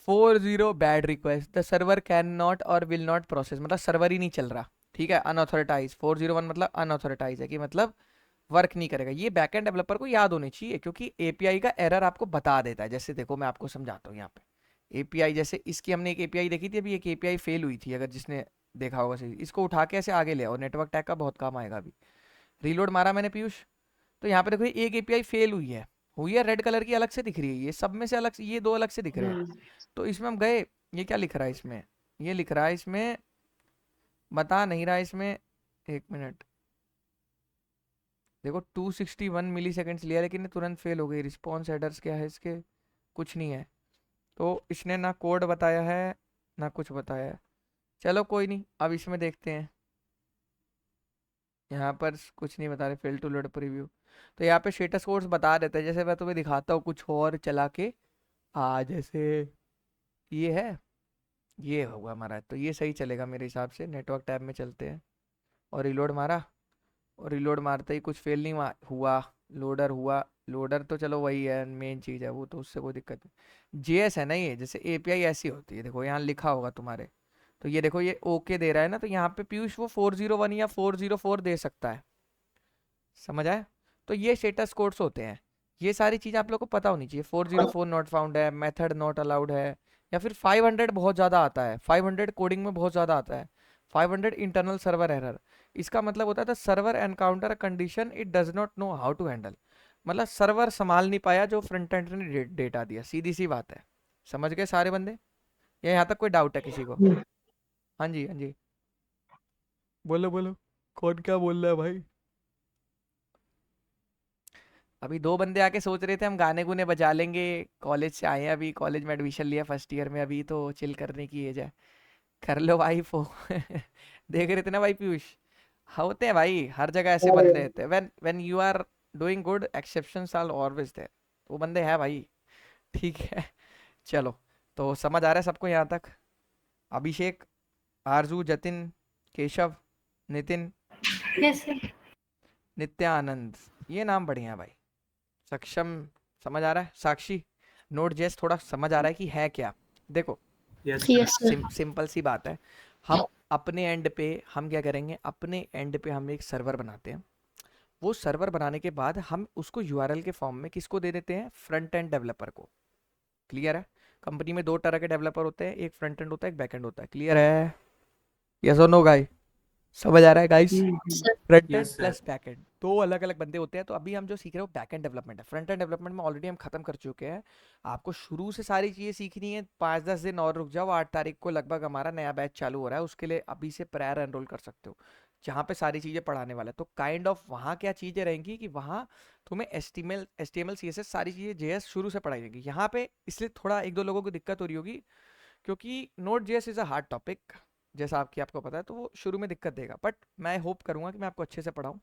40 bad request, the server can not और विल नॉट प्रोसेस, मतलब सर्वर ही नहीं चल रहा, ठीक है। अनऑथोराइज 401 मतलब अनऑथोराइज है, कि मतलब वर्क नहीं करेगा। ये बैकएंड डेवलपर को याद होनी चाहिए, क्योंकि एपीआई का एरर आपको बता देता है। जैसे देखो मैं आपको समझाता हूँ यहाँ पे। एपीआई जैसे इसकी हमने एक एपीआई देखी थी अभी, एक एपीआई फेल हुई थी, अगर जिसने देखा होगा सही। इसको उठा के ऐसे आगे ले आओ, नेटवर्क टैग का बहुत काम आएगा। अभी रीलोड मारा मैंने पीयूष, तो यहाँ पे देखो एक एपीआई फेल हुई है रेड कलर की, अलग से दिख रही है। ये सब में से अलग से, ये दो अलग से दिख रहे हैं। तो इसमें हम गए, ये क्या लिख रहा है इसमें? ये लिख रहा है इसमें, बता नहीं रहा है इसमें। एक मिनट, देखो 261 मिली सेकेंड्स लिया, लेकिन ये तुरंत फेल हो गई। रिस्पॉन्स एडर्स क्या है इसके? कुछ नहीं है। तो इसने ना कोड बताया है ना कुछ बताया है। चलो कोई नहीं, अब इसमें देखते हैं। यहाँ पर कुछ नहीं बता रहे, फेल टू लोड प्रीव्यू। तो यहाँ पे स्टेटस कोड्स बता देते हैं, जैसे मैं तुम्हें दिखाता हूँ कुछ और चला के। जैसे ये है, ये होगा हमारा, तो ये सही चलेगा मेरे हिसाब से। नेटवर्क टैब में चलते हैं, और रिलोड मारा, और रिलोड मारते ही कुछ फेल नहीं हुआ। लोडर हुआ, लोडर तो चलो वही है, मेन चीज़ है वो, तो उससे कोई दिक्कत नहीं। जेएस है ना ये, जैसे एपीआई ऐसी होती है, देखो यहाँ लिखा होगा तुम्हारे। तो ये देखो ये ओके दे रहा है ना, तो यहाँ पे पीयूष वो 401 या 404 दे सकता है, समझ आए? तो ये स्टेटस कोड्स होते हैं। ये सारी चीज़ आप लोग को पता होनी चाहिए। 404 नॉट फाउंड है, मेथड नॉट अलाउड है, या फिर 500 बहुत ज़्यादा आता है। 500 कोडिंग में बहुत ज़्यादा आता है। 500 इंटरनल सर्वर एरर, इसका मतलब होता है the server encounter a condition it does not know how to handle, मतलब सर्वर संभाल नहीं पाया जो फ्रंट एंड ने डेटा दिया। सीधी सी बात है, समझ गए सारे बंदे? या यहाँ तक कोई डाउट है किसी को? हाँ जी हाँ जी, बोलो बोलो, कौन क्या बोल रहा है भाई? अभी 2 बंदे आके सोच रहे थे हम गाने गुने बजा लेंगे, कॉलेज से आए हैं, अभी कॉलेज में एडमिशन लिया फर्स्ट ईयर में, अभी तो चिल करने की एज है। कर लो भाई फो देख रहे थे ना भाई पीयूष, होते हैं भाई हर जगह ऐसे हाँ बंदे भाई, रहते हैं। When you are doing good exceptions are always there, वो बंदे हैं भाई। ठीक है चलो, तो समझ आ रहा है सबको यहाँ तक? अभिषेक, आरजू, जतिन, केशव, नितिन, यस सर। नित्यानंद, ये नाम बढ़िया है भाई। सक्षम समझ आ रहा है? साक्षी, नोट जेस थोड़ा समझ आ रहा है कि है क्या? देखो यस सर। सिंपल सी बात है, हम अपने एंड पे हम क्या करेंगे, अपने एंड पे हम एक सर्वर बनाते हैं। वो सर्वर बनाने के बाद हम उसको यूआरएल के फॉर्म में किसको दे देते हैं? फ्रंट एंड डेवलपर को। क्लियर है? कंपनी में 2 तरह के डेवलपर होते हैं, एक फ्रंट एंड होता है, एक बैक एंड होता है। क्लियर है? यस और नो गाइस? समझ आ रहा है guys? Sir front end plus back and 2 अलग अलग बंदे होते हैं। तो अभी हम जो सीख रहे हो बैक एंड डेवलपमेंट है। फ्रंट एंड डेवलपमेंट में ऑलरेडी हम खत्म कर चुके हैं। आपको शुरू से सारी चीजें सीखनी है, 5-10 दिन और रुक जाओ, 8 तारीख को लगभग हमारा नया बैच चालू हो रहा है, उसके लिए अभी से प्रायर एनरोल कर सकते हो, जहाँ पे सारी चीजें पढ़ाने वाला है। तो काइंड ऑफ वहाँ क्या चीजें रहेंगी कि वहाँ तुम्हें HTML CSS सारी चीजें JS शुरू से पढ़ाई जाएंगी। यहाँ पे इसलिए थोड़ा 1-2 लोगों को दिक्कत हो रही होगी, क्योंकि note JS is a hard topic, जैसा आपको पता है, तो वो शुरू में दिक्कत देगा, बट मैं होप करूंगा कि मैं आपको अच्छे से पढ़ाऊं।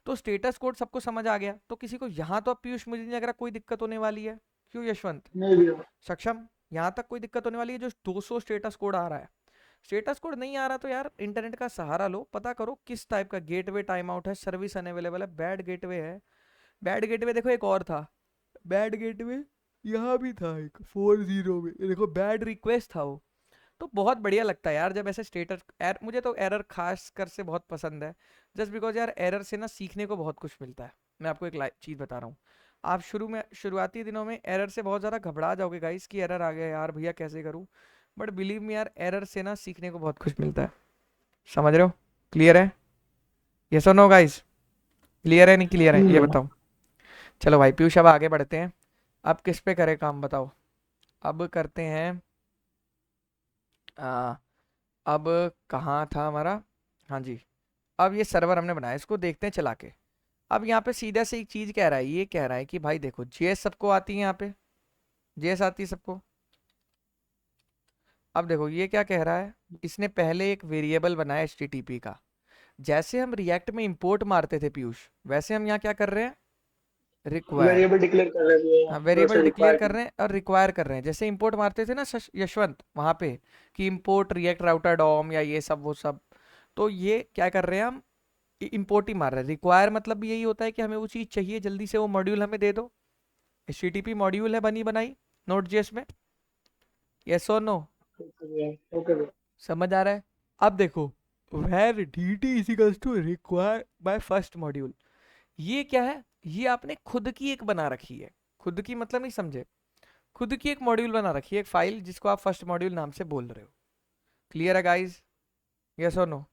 तो स्टेटस कोड सबको समझ आ गया? तो किसी को यहाँ तो अब पीयूष मुझे नहीं लग रहा कोई दिक्कत होने वाली है, क्यों यशवंत? नहीं भैया। सक्षम, यहाँ तक कोई दिक्कत होने वाली है? जो 200 स्टेटस कोड आ रहा है, स्टेटस कोड नहीं आ रहा तो यार इंटरनेट का सहारा लो, पता करो किस टाइप का गेटवे टाइम आउट है, सर्विस अनअवेलेबल है, बैड गेटवे है। बैड गेटवे देखो एक और था, बैड गेटवे यहाँ भी था एक 40 में, ये देखो बैड रिक्वेस्ट था वो। तो बहुत बढ़िया लगता है यार जब ऐसे स्टेटस मुझे तो एरर खास कर से बहुत पसंद है, जस्ट बिकॉज यार एरर से ना सीखने को बहुत कुछ मिलता है। मैं आपको एक चीज़ बता रहा हूँ, आप शुरुआती दिनों में एरर से बहुत ज़्यादा घबरा जाओगे गाइस कि एरर आ गया यार भैया कैसे करूँ, बट बिलीव मी यार एरर से ना सीखने को बहुत कुछ मिलता है। समझ रहे हो? क्लियर है? यस और नो गाइस? क्लियर है नहीं क्लियर है ये बताओ? चलो भाई पीयूष अब आगे बढ़ते हैं। अब किस पे करें काम बताओ? अब करते हैं अब कहाँ था हमारा? हाँ जी, अब ये सर्वर हमने बनाया, इसको देखते हैं चला के। अब यहाँ पे सीधा से एक चीज़ कह रहा है, ये कह रहा है कि भाई देखो JS सबको आती है, यहाँ पे JS आती है सबको। अब देखो ये क्या कह रहा है, इसने पहले एक वेरिएबल बनाया HTTP का। जैसे हम रिएक्ट में इंपोर्ट मारते थे पीयूष, वैसे हम यहाँ क्या कर रहे हैं? रिक्वायर। वेरिएबल डिक्लेयर कर रहे हैं भैया, हाँ वैसे वेरिएबल डिक्लेयर रिक्वायर कर रहे हैं और रिक्वायर कर रहे हैं, जैसे इंपोर्ट मारते थे ना यशवंत वहाँ पे कि इंपोर्ट रिएक्ट राउटर डॉम या ये सब वो सब। तो ये क्या कर रहे हैं हम? इंपोर्ट ही मार रहे हैं। रिक्वायर मतलब भी यही होता है कि हमें वो चीज़ चाहिए, जल्दी से वो मॉड्यूल हमें दे दो। HTTP मॉड्यूल है बनी बनाई Node.js में, यस और नो? ओके भैया। समझ आ रहा है? अब देखो where dt is equals to require by first module, ये क्या है? ये आपने खुद की एक बना रखी है, खुद की मतलब नहीं समझे, खुद की एक मॉड्यूल बना रखी है, एक फाइल जिसको आप फर्स्ट मॉड्यूल नाम से बोल रहे हो। क्लियर है गाइस? यस और नो?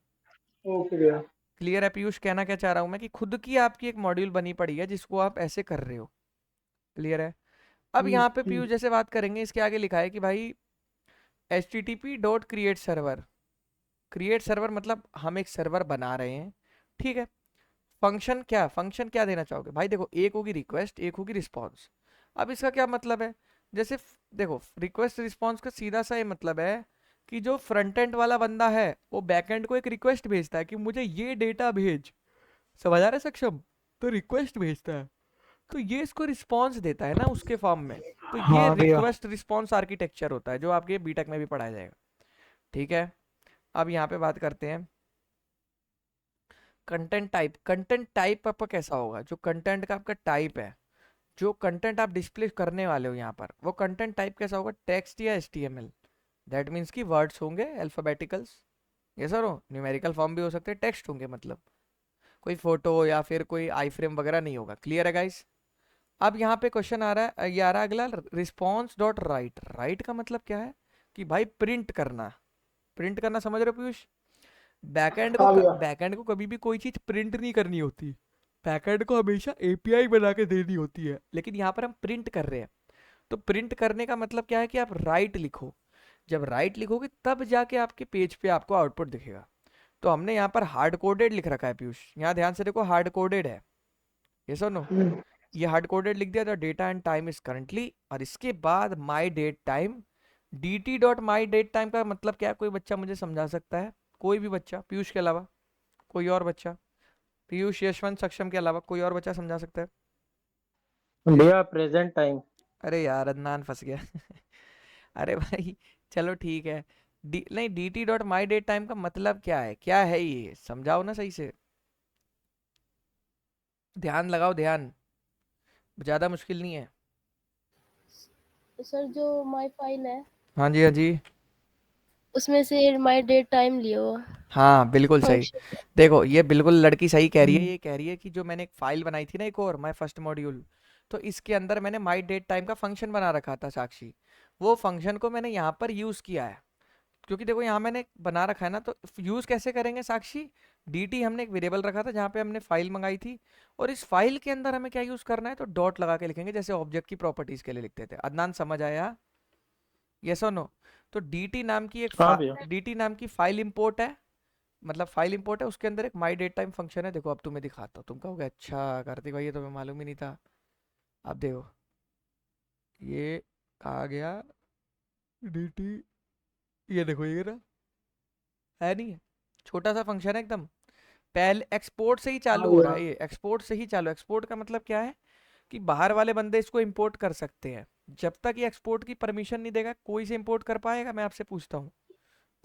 ओके भैया। क्लियर है पीयूष? कहना क्या चाह रहा हूँ मैं कि खुद की आपकी एक मॉड्यूल बनी पड़ी है जिसको आप ऐसे कर रहे हो। क्लियर है? अब यहाँ पे पीयूष जैसे बात करेंगे, इसके आगे लिखा है कि भाई http.create server, क्रिएट सर्वर मतलब हम एक सर्वर बना रहे हैं, ठीक है। फंक्शन क्या देना चाहोगे भाई? देखो एक होगी रिक्वेस्ट, एक होगी रिस्पॉन्स। अब इसका क्या मतलब है? जैसे देखो रिक्वेस्ट रिस्पॉन्स का सीधा सा ये मतलब है कि जो फ्रंट एंड वाला बंदा है वो बैक एंड को एक रिक्वेस्ट भेजता है कि मुझे ये डेटा भेज, समझ आ रहा है सक्षम? तो रिक्वेस्ट भेजता है, तो ये इसको रिस्पॉन्स देता है ना उसके फॉर्म में। तो ये हाँ भैया। रिक्वेस्ट रिस्पॉन्स आर्किटेक्चर होता है जो आपके बीटेक में भी पढ़ाया जाएगा, ठीक है। अब यहाँ पे बात करते हैं कंटेंट टाइप। कंटेंट टाइप आपका कैसा होगा? जो कंटेंट का आपका टाइप है, जो कंटेंट आप डिस्प्ले करने वाले हो यहाँ पर, वो कंटेंट टाइप कैसा होगा? टेक्स्ट या HTML? दैट मीन्स कि वर्ड्स होंगे अल्फाबेटिकल्स, ये सर हो न्यूमेरिकल फॉर्म भी हो सकते हैं, टेक्स्ट होंगे, मतलब कोई फोटो या फिर कोई आई फ्रेम वगैरह नहीं होगा। क्लियर है गाइस? अब यहाँ पे क्वेश्चन आ रहा है, ये आ रहा है अगला, रिस्पॉन्स डॉट राइट। राइट का मतलब क्या है? कि भाई प्रिंट करना, प्रिंट करना, समझ रहे हो पीयूष? हाँ भैया। बैकएंड को कभी भी कोई चीज प्रिंट नहीं करनी होती, बैकएंड को हमेशा API बना के देनी होती है, लेकिन यहाँ पर हम प्रिंट कर रहे हैं। तो प्रिंट करने का मतलब क्या है कि आप राइट लिखो, जब राइट लिखोगे तब जाके आपके पेज पे आपको आउटपुट दिखेगा। तो हमने यहाँ पर हार्ड कोडेड लिख रखा है पीयूष, यहाँ ध्यान से देखो हार्ड कोडेड है, ये सुनो। ये हार्ड कोडेड लिख दिया, the data and time is currently, और इसके बाद my date time, dt dot my date time का मतलब क्या है? कोई बच्चा मुझे समझा सकता है? कोई भी बच्चा, पीयूष के अलावा कोई और बच्चा, पीयूष, यशवंत, सक्षम के अलावा कोई और बच्चा समझा सकता है? भैया प्रेजेंट टाइम। अरे यार अदनान फंस गया अरे भाई चलो ठीक है। नहीं, dt dot my date time का मतलब क्या है? क्या है ये? समझाओ ना सही से, ध्यान लगाओ, ध्यान, ज्यादा मुश्किल नहीं है। सर जो माई फाइल है हाँ जी, हाँ जी, उसमें से माई डेट टाइम लिया हुआ हाँ बिल्कुल सही। फंक्शन। देखो ये बिल्कुल लड़की सही कह रही है, ये कह रही है कि जो मैंने एक फाइल बनाई थी ना, एक और माई फर्स्ट मॉड्यूल, तो इसके अंदर मैंने माई डेट टाइम का फंक्शन बना रखा था साक्षी। वो फंक्शन को मैंने यहाँ पर यूज़ किया है, क्योंकि देखो यहाँ मैंने बना रखा है ना, तो यूज़ कैसे करेंगे साक्षी? dt हमने एक वेरिएबल रखा था जहाँ पे हमने फाइल मंगाई थी, और इस फाइल के अंदर हमें क्या यूज़ करना है? तो डॉट लगा के लिखेंगे, जैसे ऑब्जेक्ट की प्रॉपर्टीज के लिए लिखते थे। अदनान समझ आया? यस और नो? तो dt नाम की एक हाँ भैया। dt नाम की फाइल इंपोर्ट है, मतलब फाइल इंपोर्ट है, उसके अंदर एक माई डेट टाइम फंक्शन है। देखो अब तुम्हें दिखाता हूँ, तुम कहोगे अच्छा कार्तिक भाई ये तो मैं मालूम ही नहीं था। अब देखो ये आ गया dt, ये देखो ये रहा, है नहीं है? छोटा सा फंक्शन है एकदम, पहले एक्सपोर्ट से ही हाँ चालू हो रहा भैया, है, ये एक्सपोर्ट से ही चालू। एक्सपोर्ट का मतलब क्या है? कि बाहर वाले बंदे इसको इंपोर्ट कर सकते हैं। जब तक ये एक्सपोर्ट की परमिशन नहीं देगा कोई से इंपोर्ट कर पाएगा? मैं आपसे पूछता हूँ,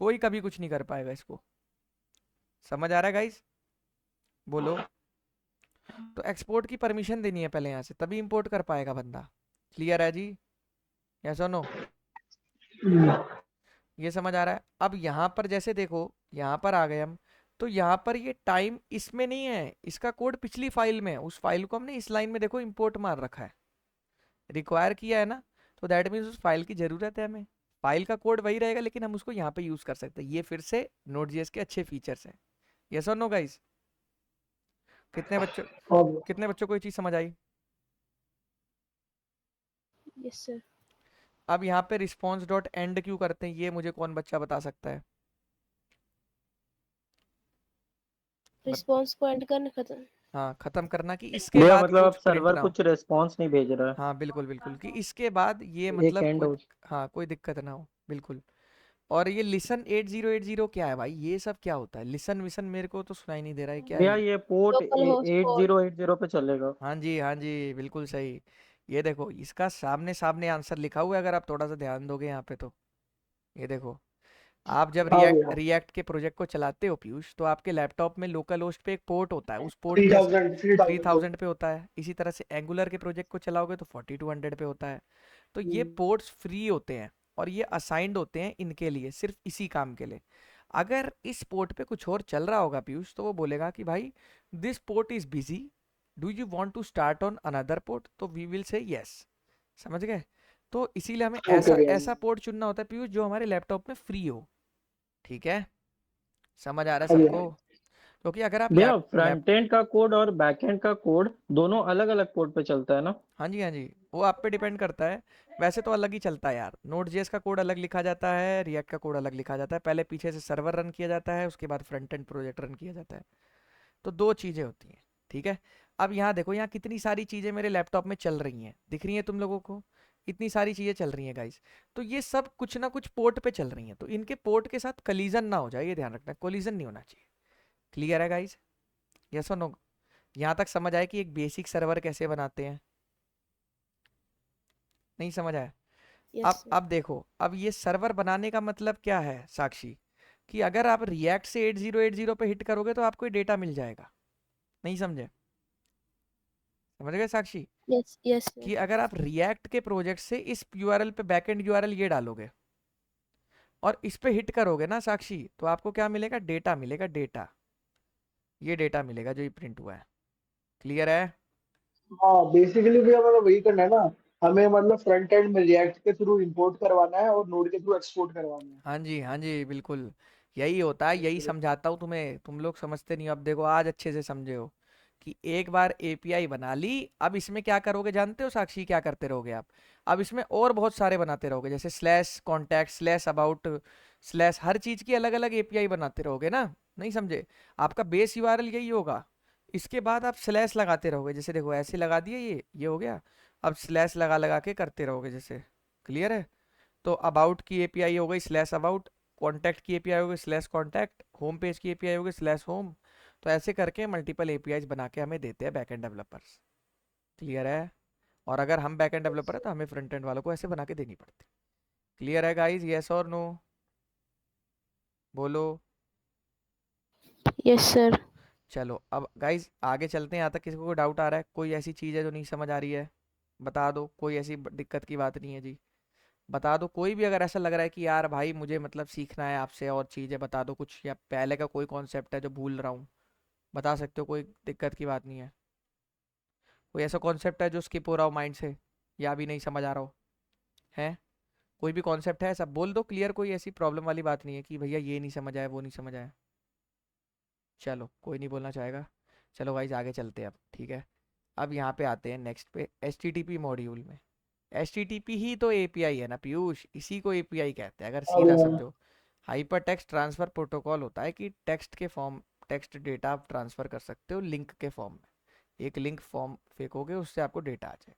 कोई कभी कुछ नहीं कर पाएगा इसको। समझ आ रहा है गाइस? बोलो। तो एक्सपोर्ट की परमिशन देनी है पहले यहाँ से, तभी इंपोर्ट कर पाएगा बंदा। क्लियर है जी? यस और नो? ये समझ आ रहा है? अब यहाँ पर जैसे देखो, यहाँ पर आ गए हम, तो यहाँ पर ये टाइम इसमें नहीं है, इसका कोड पिछली फाइल में है। उस फाइल को हमने इस लाइन में देखो इंपोर्ट मार रखा है, रिक्वायर किया है ना, तो दैट मीन्स उस फाइल की जरूरत है हमें। फाइल का कोड वही रहेगा, लेकिन हम उसको यहाँ पे यूज कर सकते हैं। ये फिर से Node.js के अच्छे फीचर्स हैं। यस और नो गाइस? कितने बच्चों हाँ भैया। कितने बच्चों को ये चीज समझ आई? Yes sir. अब यहाँ पे रिस्पॉन्स डॉट एंड क्यों करते हैं, ये मुझे कौन बच्चा बता सकता है? रिस्पॉन्स को एंड करने खत्म। हाँ, खत्म करना, कि इसके भैया बाद मतलब अब कुछ प्रिंट सर्वर ना हो। कुछ रिस्पांस नहीं भेज रहा हाँ बिल्कुल बिल्कुल, कि इसके बाद ये है, एक मतलब एंड कोई, हो। हाँ कोई दिक्कत ना हो, बिल्कुल। और ये लिसन 8080 क्या है भाई? ये सब क्या होता है? लिसन विसन मेरे को तो सुनाई नहीं दे रहा है, क्या है भैया ये? ये पोर्ट लोकल होस्ट पोर्ट। 8080 पे चलेगा। हाँ जी, हाँ जी, बिल्कुल सही। ये देखो इसका सामने सामने आंसर लिखा हुआ है, अगर आप थोड़ा सा ध्यान दोगे यहाँ पे तो। ये देखो, आप जब हाँ रिएक्ट भैया, रिएक्ट के प्रोजेक्ट को चलाते हो पीयूष, तो आपके लैपटॉप में लोकल होस्ट पे एक पोर्ट होता है, उस पोर्ट पे 3000 3000 पे होता है। इसी तरह से एंगुलर के प्रोजेक्ट को चलाओगे तो 4200 पे होता है। तो ये हम्म, पोर्ट्स फ्री होते हैं, और ये असाइंड होते हैं इनके लिए, सिर्फ इसी काम के लिए। अगर इस पोर्ट पे कुछ और चल रहा होगा पीयूष, तो वो बोलेगा कि भाई this port is busy, do you want to start on another port? तो वी विल से यस। समझ गए? तो इसीलिए हमें ओके ऐसा भैया। ऐसा पोर्ट चुनना होता है पीयूष जो हमारे लैपटॉप में फ्री हो। ठीक है? समझ आ रहा है हाँ भैया, सबको? क्योंकि अगर आप भैया लैप फ्रंट एंड का कोड और बैक एंड का कोड दोनों अलग अलग पोर्ट पे चलता है ना? हाँ जी, हाँ जी, वो आप पे डिपेंड करता है। वैसे तो अलग ही चलता है यार, Node.js का कोड अलग लिखा जाता है, रिएक्ट का कोड अलग लिखा जाता है। पहले पीछे से सर्वर रन किया जाता है, उसके बाद फ्रंट एंड प्रोजेक्ट रन किया जाता है। तो दो चीज़ें होती हैं। ठीक है? अब यहाँ देखो, यहाँ कितनी सारी चीज़ें मेरे लैपटॉप में चल रही हैं, दिख रही हैं तुम लोगों को? इतनी सारी चीज़ें चल रही हैं गाइस। तो ये सब कुछ ना कुछ पोर्ट पे चल रही हैं, तो इनके पोर्ट के साथ कलीजन ना हो जाए, ये ध्यान रखना, कोलिजन नहीं होना चाहिए। क्लियर है गाइस? यस और नो? यहाँ तक समझ आए कि एक बेसिक सर्वर कैसे बनाते हैं? नहीं समझ आया? यस अब सर। अब देखो, अब ये सर्वर बनाने का मतलब क्या है साक्षी? कि अगर आप रिएक्ट से 8080 पे हिट करोगे तो आपको डेटा मिल जाएगा। नहीं समझे? समझ गए साक्षी? यस यस कि सर। अगर आप रिएक्ट के प्रोजेक्ट से इस यूआरएल पे बैकएंड यूआरएल ये डालोगे और इस पे हिट करोगे ना साक्षी, तो आपको क्या मिलेगा? डेटा मिलेगा, डेटा। ये डेटा मिलेगा जो ये प्रिंट हुआ है। क्लियर है? हाँ बेसिकली भैया मतलब वही करना है ना, हमें मतलब फ्रंट एंड में रिएक्ट के थ्रू इंपोर्ट करवाना है और नोड के थ्रू एक्सपोर्ट करवाना है। हाँ जी, हाँ जी, बिल्कुल यही होता है, यही समझाता हूँ तुम्हें, तुम लोग समझते नहीं हो। अब देखो आज अच्छे से समझे हो कि एक बार एपीआई बना ली, अब इसमें क्या करोगे जानते हो साक्षी? क्या करते रहोगे आप? अब इसमें और बहुत सारे बनाते रहोगे, जैसे slash contact, slash about, slash, हर चीज़ की अलग अलग एपीआई बनाते रहोगे ना। नहीं समझे? आपका बेस यूआरएल यही होगा, इसके बाद आप स्लैश लगाते रहोगे, जैसे देखो ऐसे लगा दिए, ये हो गया। अब स्लैश लगा लगा के करते रहोगे जैसे। क्लियर है? तो अबाउट की एपीआई हो गई स्लैश अबाउट, कॉन्टैक्ट की एपीआई हो गई स्लैश कॉन्टैक्ट, होम पेज की एपीआई हो गई स्लैश होम। तो ऐसे करके मल्टीपल एपीआईज बना के हमें देते हैं बैकएंड डेवलपर्स। क्लियर है? और अगर हम बैकएंड डेवलपर है तो हमें फ्रंट एंड वालों को ऐसे बना के देनी पड़ती। क्लियर है गाइज? यस और नो? बोलो। Yes sir. चलो अब गाइज आगे चलते हैं। यहाँ तक किसी को डाउट आ रहा है? कोई ऐसी चीज़ है जो नहीं समझ आ रही है? बता दो। कोई ऐसी दिक्कत की बात नहीं है जी? बता दो। कोई भी अगर ऐसा लग रहा है कि यार भाई मुझे मतलब सीखना है आपसे और चीज़ें, बता दो कुछ, या पहले का कोई कॉन्सेप्ट है जो भूल रहा हूँ, बता सकते हो। कोई दिक्कत की बात नहीं है? कोई ऐसा कॉन्सेप्ट है जो स्किप हो रहा हो माइंड से, या अभी नहीं समझ आ रहा हो? है कोई भी कॉन्सेप्ट है ऐसा बोल दो क्लियर। कोई ऐसी प्रॉब्लम वाली बात नहीं है कि भैया ये नहीं समझ आया वो नहीं समझ आया। चलो कोई नहीं बोलना चाहेगा। चलो भाई आगे चलते हैं अब। ठीक है, अब यहाँ पे आते हैं नेक्स्ट पे, HTTP मॉड्यूल में। HTTP ही तो API है ना पीयूष, इसी को API कहते हैं अगर सीधा समझो। हाइपर टेक्स्ट ट्रांसफर प्रोटोकॉल होता है कि टेक्स्ट के फॉर्म, टेक्स्ट डेटा आप ट्रांसफर कर सकते हो लिंक के फॉर्म में। एक लिंक फॉर्म फेंकोगे उससे आपको डेटा आ जाए।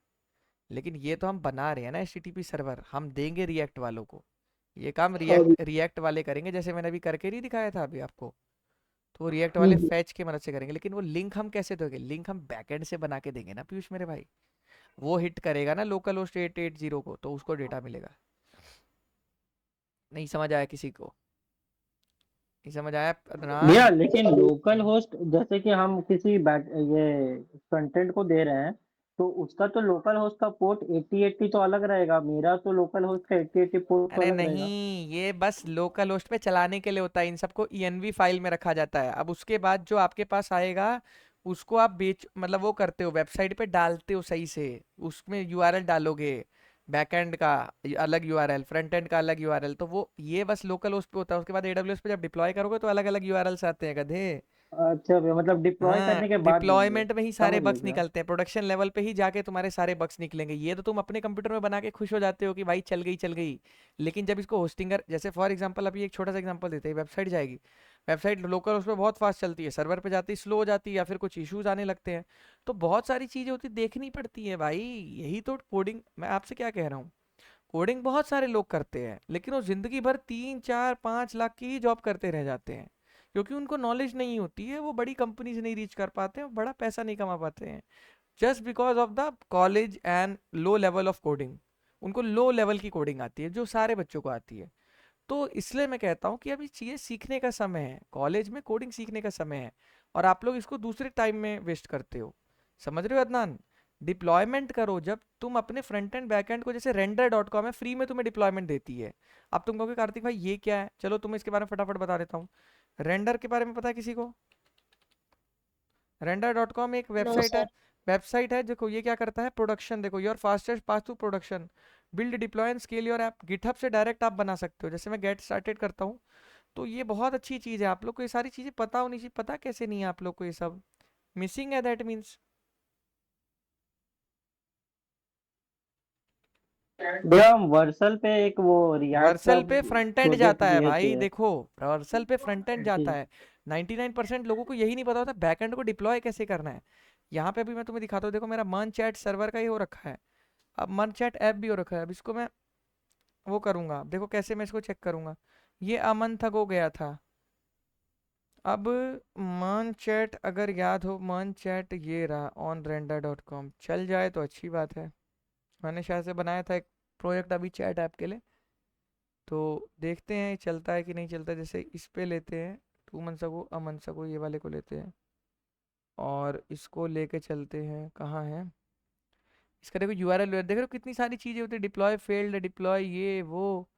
लेकिन ये तो हम बना रहे हैं ना HTTP सर्वर, हम देंगे रिएक्ट वालों को। ये काम रिएक्ट वाले करेंगे, जैसे मैंने अभी करके नहीं दिखाया था अभी आपको। तो वो रिएक्ट वाले फैच की मदद से करेंगे। लेकिन वो लिंक हम कैसे दोगे? लिंक हम बैकएंड से बना के देंगे ना पीयूष मेरे भाई। वो हिट करेगा ना लोकल होस्ट 880 को, तो उसको डेटा मिलेगा। नहीं समझ आया किसी को? नहीं समझ आया भैया अदनान? लेकिन लोकल होस्ट जैसे कि हम किसी बैक ये कंटेंट को दे रहे हैं तो उसका तो लोकल होस्ट का पोर्ट 8080 तो अलग रहेगा, मेरा तो लोकल होस्ट का 8080 पोर्ट तो अरे अलग रहेगा। नहीं, ये बस लोकल होस्ट पे चलाने के लिए होता है। इन सबको ENV फाइल में रखा जाता है। अब उसके बाद जो आपके पास आएगा उसको आप बेच मतलब वो करते हो, वेबसाइट पे डालते हो सही से। उसमें URL डालोगे, बैकएंड का अलग URL, फ्रंट एंड का अलग URL। तो वो ये बस लोकल होस्ट पे होता है। उसके बाद AWS पे जब डिप्लॉय करोगे तो अलग अलग URLs आते हैं गधे। अच्छा भैया, मतलब डिप्लॉय हाँ, करने के बाद देंगे। डिप्लॉयमेंट में ही सारे समझ गए बग्स भैया। निकलते हैं, प्रोडक्शन लेवल पे ही जाके तुम्हारे सारे बग्स निकलेंगे। ये तो तुम अपने कंप्यूटर में बना के खुश हो जाते हो कि भाई चल गई चल गई। लेकिन जब इसको होस्टिंगर, जैसे फॉर एग्जांपल अभी एक छोटा सा एग्जांपल देते हैं, वेबसाइट जाएगी, वेबसाइट लोकल उस पर बहुत फास्ट चलती है, सर्वर पे जाती है स्लो हो जाती है, या फिर कुछ इश्यूज आने लगते हैं। तो बहुत सारी चीजें होती देखनी पड़ती है भाई। यही तो कोडिंग, मैं आपसे क्या कह रहा हूँ, कोडिंग बहुत सारे लोग करते हैं लेकिन वो जिंदगी भर 3 4 5 लाख की ही जॉब करते रह जाते हैं, क्योंकि उनको नॉलेज नहीं होती है। वो बड़ी कंपनी से नहीं रीच कर पाते हैं, बड़ा पैसा नहीं कमा पाते हैं, just because of the college and low level of coding. उनको लो लेवल की कोडिंग आती है जो सारे बच्चों को आती है। तो इसलिए मैं कहता हूँ कि अभी चीज़ें सीखने का समय है, कॉलेज में कोडिंग सीखने का समय है, और आप लोग इसको दूसरे टाइम में वेस्ट करते हो। समझ रहे हो अदनान? डिप्लॉयमेंट करो। जब तुम अपने फ्रंट एंड बैक एंड को, जैसे render.com है, फ्री में तुम्हें डिप्लॉयमेंट देती है। अब तुम कहोगे कार्तिक भाई ये क्या है, चलो तुम्हें इसके बारे में फटाफट बता देता हूँ। रेंडर के बारे में पता है किसी को? render.com एक नो वेबसाइट है। सर। वेबसाइट है, देखो ये क्या करता है, प्रोडक्शन। देखो your fastest path to production, build deploy and scale your app. GitHub से डायरेक्ट आप बना सकते हो। जैसे मैं गेट स्टार्टेड करता हूँ, तो ये बहुत अच्छी चीज़ है। आप लोग को ये सारी चीज़ें पता होनी चाहिए। पता कैसे नहीं है आप लोग को? ये सब मिसिंग है, दैट मीन्स। भैया हम वर्सल पे एक वो रिएक्ट का वर्सल पे फ्रंट एंड प्रोजेक्ट जाता है दिए भाई। थे। देखो वर्सल पे फ्रंट एंड जी। जाता है। 99% लोगों को यही नहीं पता होता बैक एंड को डिप्लॉय कैसे करना है। यहाँ पे अभी मैं तुम्हें दिखाता हूँ। देखो मेरा मन चैट सर्वर का ही हो रखा है, अब मन चैट ऐप भी हो रखा है। अब इसको मैं वो करूँगा, देखो कैसे मैं इसको चेक करूँगा। ये अमन तक हो गया था। अब मन चैट अगर याद हो, मन चैट ये रहा, ऑन render.com चल जाए तो अच्छी बात है। मैंने शायद से बनाया था एक प्रोजेक्ट अभी चैट ऐप के लिए, तो देखते हैं चलता है कि नहीं चलता। जैसे इस पे लेते हैं, टू मनसको अमनसको ये वाले को लेते हैं, और इसको लेके चलते हैं। कहाँ है इसका? देखो URL देख रहे हो कितनी सारी चीज़ें होती है, डिप्लॉय फेल्ड, डिप्लॉय ये वो,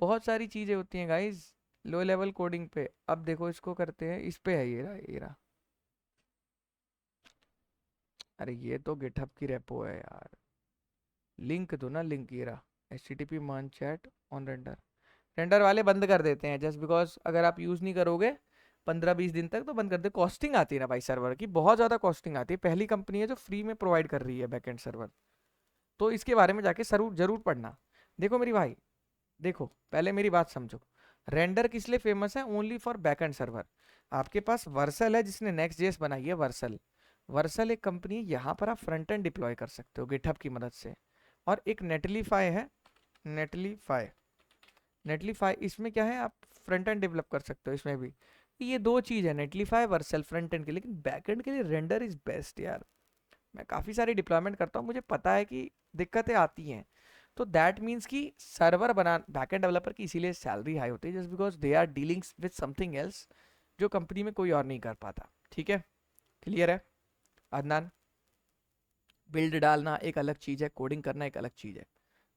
बहुत सारी चीज़ें होती हैं गाइज लो लेवल कोडिंग पे। अब देखो इसको करते हैं, इस पे है ये रहा ये रहा। अरे ये तो गिटहब की रेपो है यार, लिंक दो ना, लिंक ये रहा, HTTP मान चैट ऑन रेंडर। रेंडर वाले बंद कर देते हैं जस्ट बिकॉज अगर आप यूज़ नहीं करोगे 15-20 दिन तक तो बंद कर दे। कॉस्टिंग आती है ना भाई सर्वर की, बहुत ज़्यादा कॉस्टिंग आती है। पहली कंपनी है जो फ्री में प्रोवाइड कर रही है बैकएंड सर्वर, तो इसके बारे में जाके जरूर जरूर पढ़ना। देखो मेरी भाई, देखो पहले मेरी बात समझो। रेंडर किस लिए फेमस है? Only for backend server. आपके पास वर्सल है जिसने नेक्स्ट जेएस बनाई है, वर्सल। वर्सल एक कंपनी है, यहाँ पर आप फ्रंट एंड डिप्लॉय कर सकते हो गिटहब की मदद से। और एक नेटलीफाई है, नेटलीफाई इसमें क्या है, आप फ्रंट एंड डेवलप कर सकते हो इसमें भी। ये दो चीज़ है नेटलीफाई वर्सल फ्रंट एंड के, लेकिन बैक एंड के लिए रेंडर इज बेस्ट यार। मैं काफ़ी सारी डिप्लॉयमेंट करता हूँ, मुझे पता है कि दिक्कतें आती हैं। तो दैट मीन्स कि सर्वर बना बैकएंड डेवलपर की इसीलिए सैलरी हाई होती है, just because they are dealing with something else जो कंपनी में कोई और नहीं कर पाता। ठीक है, क्लियर है अदनान? बिल्ड डालना एक अलग चीज़ है, कोडिंग करना एक अलग चीज़ है।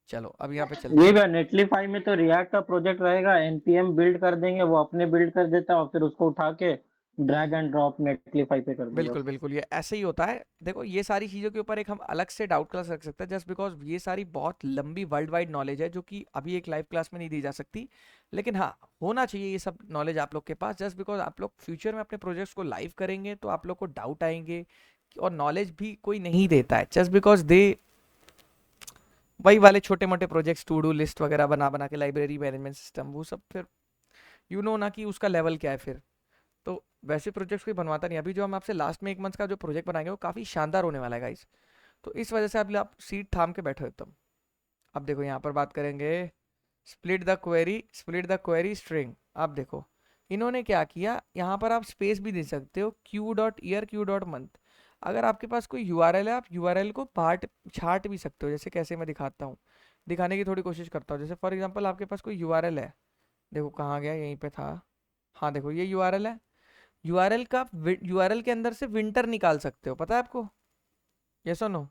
चलो अब यहाँ पे चलते ये हैं। भी नेटलीफाई में तो रिएक्ट का प्रोजेक्ट रहेगा, npm बिल्ड कर देंगे, वो अपने बिल्ड कर देता है और फिर उसको उठा के ड्रैग एंड ड्रॉप नेटलीफाई पे कर दिया। बिल्कुल बिल्कुल, ये ऐसे ही होता है। देखो ये सारी चीज़ों के ऊपर एक हम अलग से डाउट क्लास रख सकते हैं, जस्ट बिकॉज ये सारी बहुत लंबी वर्ल्ड वाइड नॉलेज है जो कि अभी एक लाइव क्लास में नहीं दी जा सकती। लेकिन हाँ, होना चाहिए ये सब नॉलेज आप लोग के पास, जस्ट बिकॉज आप लोग फ्यूचर में अपने प्रोजेक्ट्स को लाइव करेंगे तो आप लोग को डाउट आएंगे और नॉलेज भी कोई नहीं देता है, जस्ट बिकॉज दे वही वाले छोटे मोटे प्रोजेक्ट्स, टू डू लिस्ट वगैरह बना बना के, लाइब्रेरी मैनेजमेंट सिस्टम, वो सब फिर यू नो ना कि उसका लेवल क्या है फिर। तो वैसे प्रोजेक्ट्स कोई बनवाता नहीं। अभी जो हम आपसे लास्ट में 1 मंथ का जो प्रोजेक्ट बनाएंगे वो काफ़ी शानदार होने वाला है गाइस। तो इस वजह से आप सीट थाम के बैठे हो एकदम। अब देखो यहाँ पर बात करेंगे स्प्लिट द क्वेरी स्ट्रिंग। अब देखो इन्होंने क्या किया, यहाँ पर आप स्पेस भी दे सकते हो, q.year q.month। अगर आपके पास कोई URL है, आप URL को छाट भी सकते हो। जैसे कैसे मैं दिखाता हूँ, दिखाने की थोड़ी कोशिश करता हूँ। जैसे फॉर एग्जांपल आपके पास कोई URL है, देखो कहाँ गया, यहीं पे था। हाँ देखो ये URL है, यूआरएल का यूआरएल के अंदर से विंटर निकाल सकते हो, पता है आपको? ये सुनो,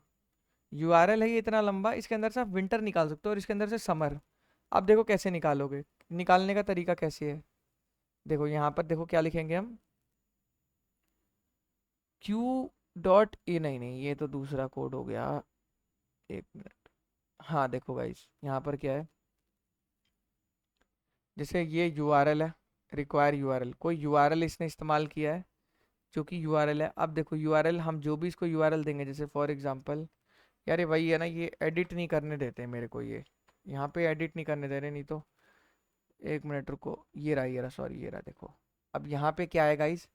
यूआरएल है ये इतना लंबा, इसके अंदर से आप विंटर निकाल सकते हो और इसके अंदर से समर। अब देखो कैसे निकालोगे, निकालने का तरीका कैसे है, देखो यहाँ पर देखो क्या लिखेंगे हम, Q.A, नहीं ये तो दूसरा कोड हो गया, 1 मिनट। हाँ देखो गाइस यहाँ पर क्या है, जैसे ये यूआरएल है, रिक्वायर यूआरएल, कोई यूआरएल इसने इस्तेमाल किया है जो कि यूआरएल है। अब देखो यूआरएल हम जो भी इसको यूआरएल देंगे, जैसे फॉर एग्जांपल यार ये वही है ना, ये एडिट नहीं करने देते मेरे को, ये यहाँ पे एडिट नहीं करने दे रहे, नहीं तो 1 मिनट रुको, ये रहा सॉरी, ये रहा देखो। अब यहाँ पे क्या है गाइस,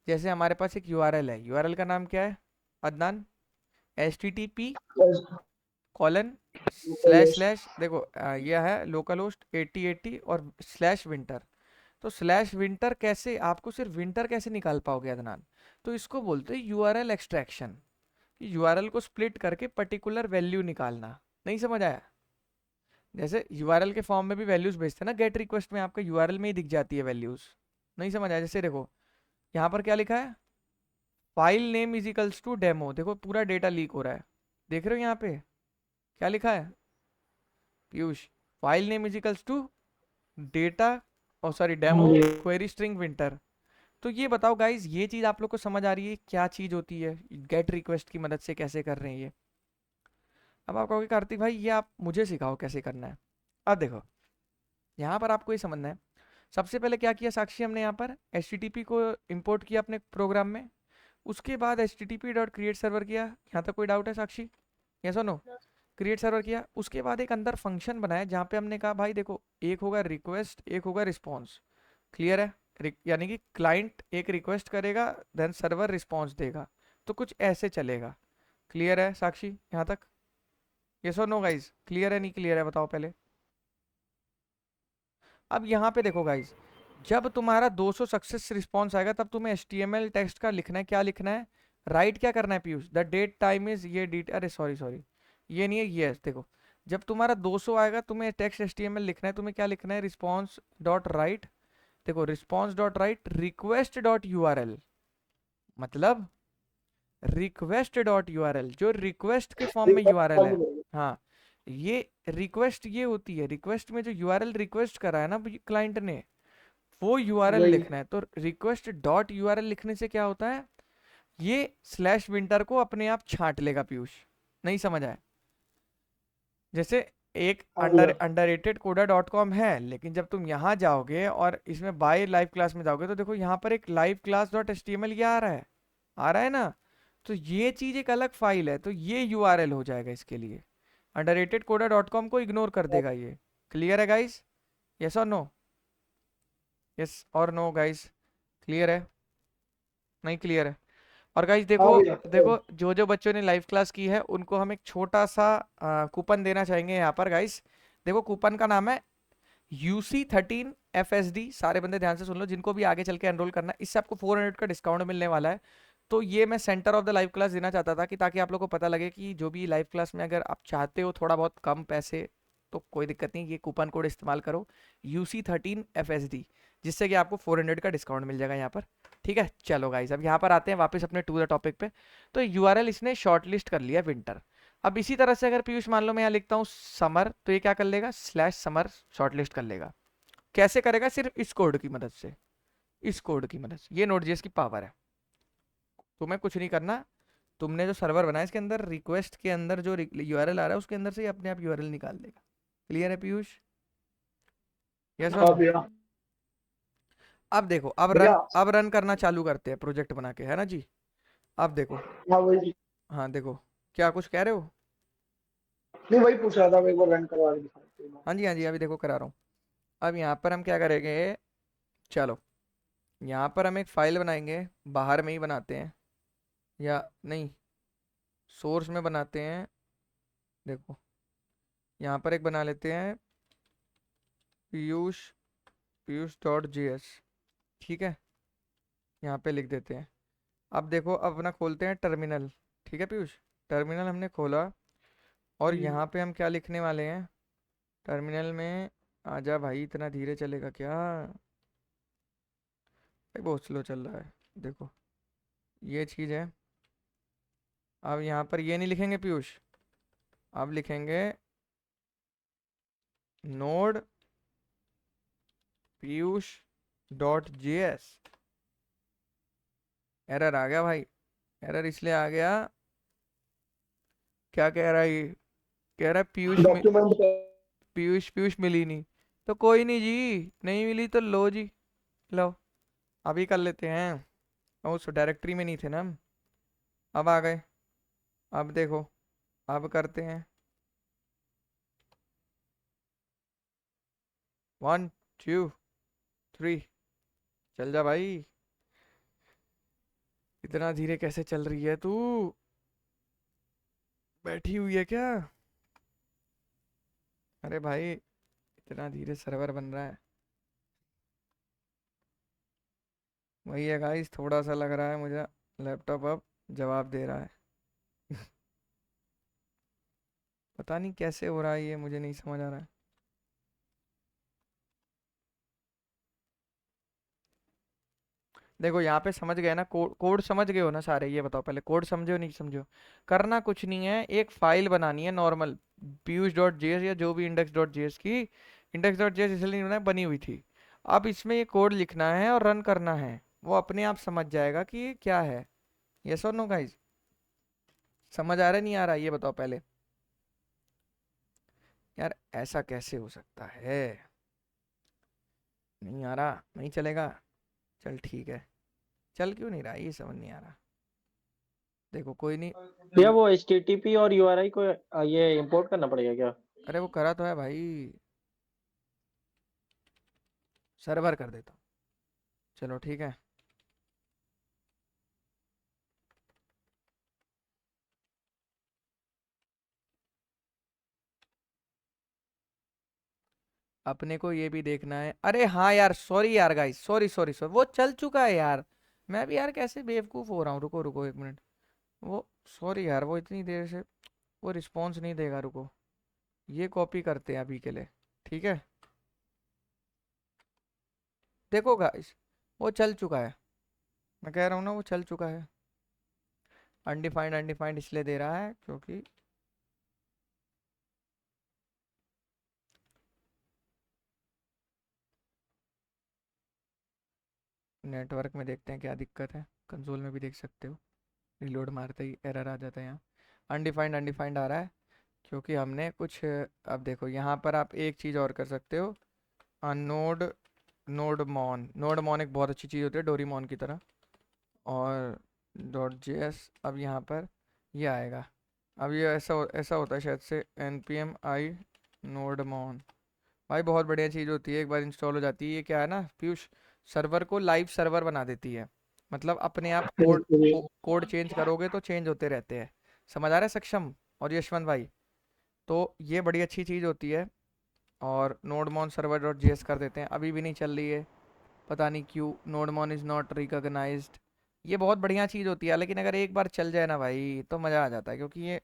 जैसे हमारे पास एक यूआरएल है, यूआरएल का नाम क्या है अदनान, http:// देखो ये है लोकल होस्ट 8080 और /winter। तो /winter कैसे, आपको सिर्फ विंटर कैसे निकाल पाओगे अदनान? तो इसको बोलते हैं यूआरएल एक्सट्रैक्शन, यूआरएल को स्प्लिट करके पर्टिकुलर वैल्यू निकालना। नहीं समझ आया? जैसे यूआरएल के फॉर्म में भी वैल्यूज भेजते हैं ना, गेट रिक्वेस्ट में आपका यूआरएल में ही दिख जाती है वैल्यूज। नहीं समझ आया? जैसे देखो यहाँ पर क्या लिखा है, file name is equals to demo, देखो पूरा डेटा लीक हो रहा है, देख रहे हो यहाँ पे क्या लिखा है Piyush, file name is equals to data और sorry demo query string winter. तो ये बताओ गाइज, ये चीज़ आप लोग को समझ आ रही है क्या चीज़ होती है, गेट रिक्वेस्ट की मदद से कैसे कर रहे हैं ये? अब आप कहोगे कार्तिक भाई ये आप मुझे सिखाओ कैसे करना है। अब देखो यहाँ पर आपको ये समझना है, सबसे पहले क्या किया साक्षी, हमने यहाँ पर HTTP को इंपोर्ट किया अपने प्रोग्राम में, उसके बाद http.create सर्वर किया। यहाँ तक कोई डाउट है साक्षी? यस और नो? क्रिएट सर्वर किया, उसके बाद एक अंदर फंक्शन बनाया जहाँ पे हमने कहा भाई देखो एक होगा रिक्वेस्ट, एक होगा रिस्पॉन्स। क्लियर है? यानी कि क्लाइंट एक रिक्वेस्ट करेगा, देन सर्वर रिस्पॉन्स देगा, तो कुछ ऐसे चलेगा। क्लियर है साक्षी यहाँ तक? यस और नो गाइज? क्लियर है नहीं क्लियर है बताओ पहले। अब यहाँ पे देखो गाइज, जब तुम्हारा 200 सक्सेस रिस्पॉन्स आएगा तब तुम्हें HTML टेक्स्ट का लिखना है, क्या लिखना है, राइट क्या करना है Piyush, the date time is ये डेट, अरे सॉरी ये नहीं है, ये देखो जब तुम्हारा 200 आएगा तुम्हें टेक्स्ट HTML लिखना है, तुम्हें क्या लिखना है, रिस्पॉन्स डॉट राइट, देखो response dot right request dot URL, मतलब रिक्वेस्ट डॉट यूआरएल जो रिक्वेस्ट के फॉर्म में यूआरएल है। हाँ ये रिक्वेस्ट ये होती है, रिक्वेस्ट में जो यूआरएल रिक्वेस्ट करा है ना क्लाइंट ने, वो यूआरएल लिखना है। तो रिक्वेस्ट डॉट यूआरएल लिखने से क्या होता है, ये /winter को अपने आप छांट लेगा पीयूष। नहीं समझ आया? जैसे एक अंडररेटेड coda.com है, लेकिन जब तुम यहाँ जाओगे और इसमें बाय लाइव क्लास में जाओगे तो देखो यहाँ पर एक लाइव क्लास डॉट HTML ये आ रहा है ना, तो ये चीज़ एक अलग फाइल है, तो ये URL हो जाएगा इसके लिए, अंडररेटेड coda.com को इग्नोर कर देगा ये। क्लियर है गाइस? यस और नो? यस और नो गाइस? क्लियर है? नहीं क्लियर है? और गाइज हाँ देखो भैया देखो जो जो बच्चों ने लाइव क्लास की है उनको हम एक छोटा सा कूपन देना चाहेंगे यहाँ पर गाइज। देखो कूपन का नाम है UC13FSD। सारे बंदे ध्यान से सुन लो जिनको भी आगे चल के एनरोल करना है, इससे आपको 400 का डिस्काउंट मिलने वाला है। तो ये मैं centre of the live class देना चाहता था कि ताकि आप लोग को पता लगे कि जो भी लाइव क्लास में अगर आप चाहते हो थोड़ा बहुत कम पैसे तो कोई दिक्कत नहीं, ये कूपन कोड इस्तेमाल करो UC13FSD, जिससे कि आपको 400 का डिस्काउंट मिल जाएगा यहाँ पर। ठीक है, चलो गाइस अब यहाँ पर आते हैं वापस अपने टू द टॉपिक पे। तो URL इसने शॉर्टलिस्ट कर लिया विंटर। अब इसी तरह से अगर पीयूष मान लो मैं यहाँ लिखता हूँ समर, तो ये क्या कर लेगा /समर शॉर्टलिस्ट कर लेगा। कैसे करेगा? सिर्फ इस कोड की मदद से, इस कोड की मदद से। ये Node.js की पावर है, तुम्हें कुछ नहीं करना। तुमने जो सर्वर बनाया इसके अंदर रिक्वेस्ट के अंदर जो URL आ रहा है उसके अंदर से ही अपने आप URL निकाल देगा। क्लियर है पीयूष? यस हाँ भैया। अब देखो भैया अब रन करना चालू करते हैं प्रोजेक्ट बना के, है ना जी। अब देखो, हाँ भाई, हाँ देखो, क्या कुछ कह रहे हो? नहीं वही पूछ रहा था, मैं एक बार रन करवा के दिखाते हैं। हाँ जी हाँ जी, अभी देखो करा रहा हूँ। अब यहाँ पर हम क्या करेंगे, चलो यहाँ पर हम एक फाइल बनाएंगे, बाहर में ही बनाते हैं या नहीं सोर्स में बनाते हैं। देखो यहाँ पर एक बना लेते हैं piyush.js। ठीक है, यहाँ पे लिख देते हैं। अब देखो अब अपना खोलते हैं टर्मिनल। ठीक है पीयूष, टर्मिनल हमने खोला और यहाँ पे हम क्या लिखने वाले हैं टर्मिनल में। आजा भाई, इतना धीरे चलेगा क्या? भाई बहुत स्लो चल रहा है। देखो ये चीज़ है। अब यहाँ पर ये नहीं लिखेंगे पीयूष, अब लिखेंगे नोड piyush.js। एरर आ गया भाई, एरर इसलिए आ गया, क्या कह रहा है ये? कह रहा है डॉक्यूमेंट पीयूष मिली नहीं। तो कोई नहीं जी, नहीं मिली तो लो जी, लो अभी कर लेते हैं। उस डायरेक्टरी में नहीं थे ना हम, अब आ गए। अब देखो अब करते हैं 1 2 3। चल जा भाई, इतना धीरे कैसे चल रही है तू? बैठी हुई है क्या? अरे भाई इतना धीरे सर्वर बन रहा है। वही है गाइस, थोड़ा सा लग रहा है मुझे लैपटॉप अब जवाब दे रहा है। पता नहीं कैसे हो रहा है ये, मुझे नहीं समझ आ रहा है। देखो यहाँ पे समझ गए ना, कोड समझ गए हो ना सारे? ये बताओ पहले, कोड समझे हो नहीं समझे हो? करना कुछ नहीं है, एक फाइल बनानी है नॉर्मल piyush.js या जो भी index.js की। index.js इसलिए नहीं बनाई, बनी हुई थी। अब इसमें ये कोड लिखना है और रन करना है, वो अपने आप समझ जाएगा कि ये क्या है। यस और नो गाइज? समझ आ रहा है नहीं आ रहा है? ये बताओ पहले। यार ऐसा कैसे हो सकता है? नहीं आ रहा? नहीं चलेगा? चल ठीक है, चल क्यों नहीं रहा ये समझ नहीं आ रहा। देखो कोई नहीं। भैया वो HTTP और URI को ये इंपोर्ट करना पड़ेगा क्या? अरे वो करा तो है भाई, सर्वर कर देता हूँ। चलो ठीक है, अपने को ये भी देखना है। अरे हाँ यार, सॉरी यार गाइस, सॉरी सॉरी सॉरी, वो चल चुका है यार। मैं भी यार कैसे बेवकूफ़ हो रहा हूँ, रुको रुको एक मिनट। वो सॉरी यार, वो इतनी देर से वो रिस्पॉन्स नहीं देगा, रुको। ये कॉपी करते हैं अभी के लिए, ठीक है। देखो गाइस वो चल चुका है, मैं कह रहा हूँ ना वो चल चुका है। अनडिफाइंड अनडिफाइंड इसलिए दे रहा है क्योंकि नेटवर्क में देखते हैं क्या दिक्कत है। कंसोल में भी देख सकते हो, रिलोड मारते ही एरर आ जाता है। यहाँ अनडिफाइंड अनडिफाइंड आ रहा है क्योंकि हमने कुछ। अब देखो यहाँ पर आप एक चीज़ और कर सकते हो, नोड मॉन एक बहुत अच्छी चीज़ होती है डोरीमॉन की तरह। और .js, अब यहाँ पर ये आएगा। अब ये ऐसा होता है शायद से npm i nodemon। भाई बहुत बढ़िया चीज़ होती है, एक बार इंस्टॉल हो जाती है। ये क्या है ना पीयूष, सर्वर को लाइव सर्वर बना देती है। मतलब अपने आप बिल्कुल। कोड चेंज करोगे तो चेंज होते रहते हैं। समझ आ रहा है सक्षम और यशवंत भाई? तो ये बड़ी अच्छी चीज़ होती है। और नोडमॉन सर्वर डॉट जेएस कर देते हैं, अभी भी नहीं चल रही है, पता नहीं क्यों। नोडमॉन इज़ नॉट रिकॉग्नाइज्ड। ये बहुत बढ़िया चीज़ होती है, लेकिन अगर एक बार चल जाए ना भाई तो मज़ा आ जाता है, क्योंकि ये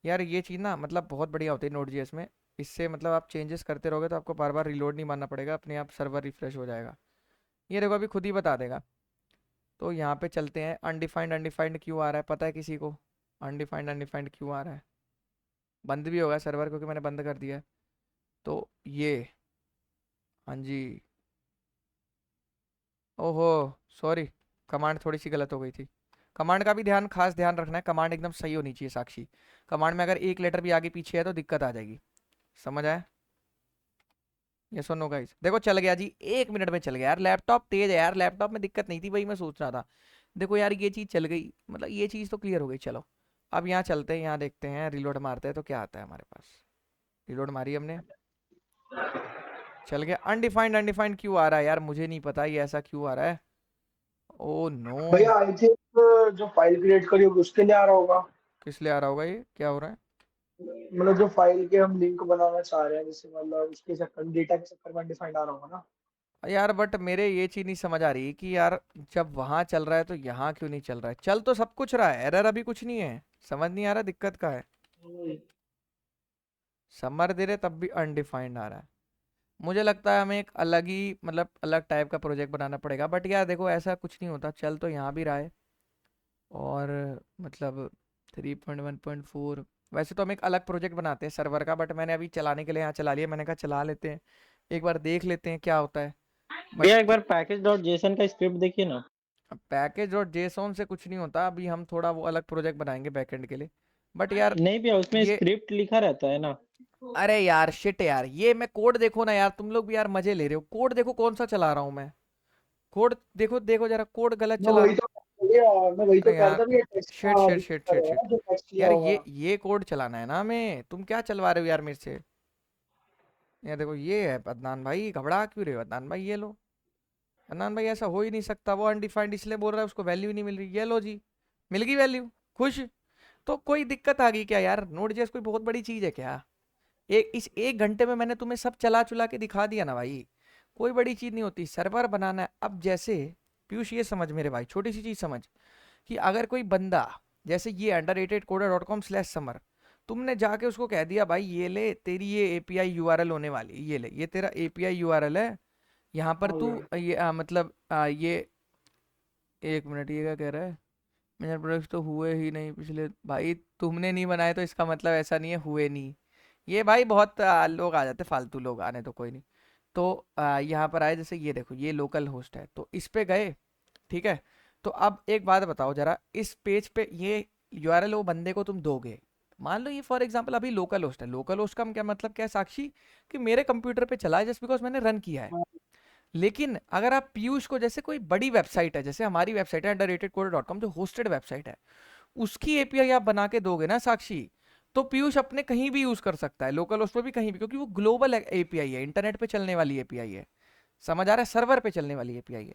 यार ये चीज़ ना मतलब बहुत बढ़िया होती है नोड जेएस में। इससे मतलब आप चेंजेस करते रहोगे तो आपको बार बार रिलोड नहीं मारना पड़ेगा, अपने आप सर्वर रिफ्रेश हो जाएगा। ये देखो अभी खुद ही बता देगा। तो यहाँ पे चलते हैं। अनडिफाइंड अनडिफाइंड क्यों आ रहा है, पता है किसी को? अनडिफाइंड अनडिफाइंड क्यों आ रहा है? बंद भी होगा सर्वर क्योंकि मैंने बंद कर दिया है। तो ये, हाँ जी, ओहो सॉरी, कमांड थोड़ी सी गलत हो गई थी। कमांड का भी खास ध्यान रखना है, कमांड एकदम सही होनी चाहिए साक्षी। कमांड में अगर एक लेटर भी आगे पीछे है तो दिक्कत आ जाएगी। समझ आया? ये सुनो गाइस, देखो चल गया जी, 1 मिनट में चल गया यार। लैपटॉप तेज है यार, लैपटॉप में दिक्कत नहीं थी, वही मैं सोच रहा था। देखो यार ये चीज़ चल गई, मतलब ये चीज़ तो क्लियर हो गई। चलो अब यहाँ चलते हैं, यहाँ देखते हैं, रिलोड मारते हैं तो क्या आता है हमारे पास। रिलोड मारी हमने, चल गया। अनडिफाइंड अनडिफाइंड क्यों आ रहा है यार, मुझे नहीं पता ये ऐसा क्यों आ रहा है। ओ नो, भैया आई थिंक जो फाइल क्रिएट करी होगी उसके लिए आ रहा होगा। किस लिए आ रहा होगा ये, क्या हो रहा है? मतलब जो फाइल के हम लिंक बनाना चाह रहे हैं, जैसे मतलब उसके चक्कर डेटा के चक्कर में अनडिफाइंड आ रहा होगा ना। यार बट मेरे ये चीज़ नहीं समझ आ रही कि यार जब वहां चल रहा है तो यहाँ क्यों नहीं चल रहा है? चल तो सब कुछ रहा है, एरर अभी कुछ नहीं है। समझ नहीं आ रहा दिक्कत का है। समर दे रहे तब भी अनडिफाइंड आ रहा है। मुझे लगता है हमें एक अलग ही मतलब अलग टाइप का प्रोजेक्ट बनाना पड़ेगा। बट यार देखो ऐसा कुछ नहीं होता, चल तो यहाँ भी रहा है। और मतलब 3.1.4, वैसे तो हम एक अलग प्रोजेक्ट बनाते हैं सर्वर का, बट मैंने अभी चलाने के लिए यहाँ चला लिया। मैंने कहा चला लेते हैं, एक बार देख लेते हैं क्या होता है। भैया एक but bar package dot JSON का स्क्रिप्ट देखिए ना। पैकेज और जेसोन से कुछ नहीं होता, अभी हम थोड़ा वो अलग प्रोजेक्ट बनाएंगे बैकएंड के लिए। बट यार नहीं भैया उसमें ये, स्क्रिप्ट लिखा रहता है ना। अरे यार शिट यार, ये मैं कोड देखो ना यार, तुम लोग भी यार मजे ले रहे हो। कोड देखो कौन सा चला रहा हूँ मैं, कोड देखो देखो जरा, कोड गलत मैं चला वही रहा हूँ। तो भैया मैं वही तो अरे कह रहा यार था कि टेक्स्ट शिट का शिट भी शिट शिट करेगा शिट ना जो टेक्स्ट किया यार होगा। ये कोड चलाना है ना हमें, तुम क्या चलवा रहे हो यार मेरे से? यार देखो ये है अदनान भाई, घबरा क्यों रहे हो अदनान भाई? ये लो अदनान भाई, ऐसा हो ही नहीं सकता। वो अनडिफाइंड इसलिए बोल रहा है, उसको वैल्यू नहीं मिल रही। ये लो जी, मिल गई वैल्यू, खुश। तो कोई दिक्कत आ गई क्या यार? नोट जेएस कोई बहुत बड़ी चीज है क्या? इस 1 घंटे में मैंने तुम्हें सब चला चुला के दिखा दिया ना भाई। कोई बड़ी चीज नहीं होती, सर्वर बनाना है। अब जैसे पीयूष ये समझ मेरे भाई, छोटी सी चीज समझ, कि अगर कोई बंदा जैसे ये underratedcoder.com/समर, तुमने जाके उसको कह दिया भाई ये ले तेरी ये एपीआई यूआरएल होने वाली, ये ले ये तेरा एपीआई यूआरएल है, यहाँ पर हाँ तू भैया। ये मतलब ये, 1 मिनट, ये क्या कह रहा है? मेजर प्रोडक्ट्स तो हुए ही नहीं पिछले, भाई तुमने नहीं बनाए तो इसका मतलब ऐसा नहीं है हुए नहीं। ये भाई बहुत लोग आ जाते फालतू लोग, आने तो कोई नहीं। तो यहाँ पर आए, जैसे ये देखो ये लोकल होस्ट है तो इस पे गए, ठीक है। तो अब एक बात बताओ जरा, इस पेज पे ये यूआरएल वो बंदे को तुम दोगे, मान लो ये फॉर एग्जांपल अभी लोकल होस्ट है। लोकल होस्ट का क्या मतलब क्या है साक्षी, कि मेरे कंप्यूटर पे चला है जस्ट बिकॉज मैंने रन किया है। लेकिन अगर आप पीयूष को, जैसे कोई बड़ी वेबसाइट है, जैसे हमारी वेबसाइट है underratedcoder.com जो होस्टेड वेबसाइट है, उसकी एपीआई आप बना के दोगे ना साक्षी, तो पीयूष अपने कहीं भी यूज कर सकता है, लोकल होस्ट पे भी कहीं भी, क्योंकि वो ग्लोबल एपीआई है, इंटरनेट पे चलने वाली एपीआई है। समझ आ रहा है? सर्वर पे चलने वाली एपीआई है।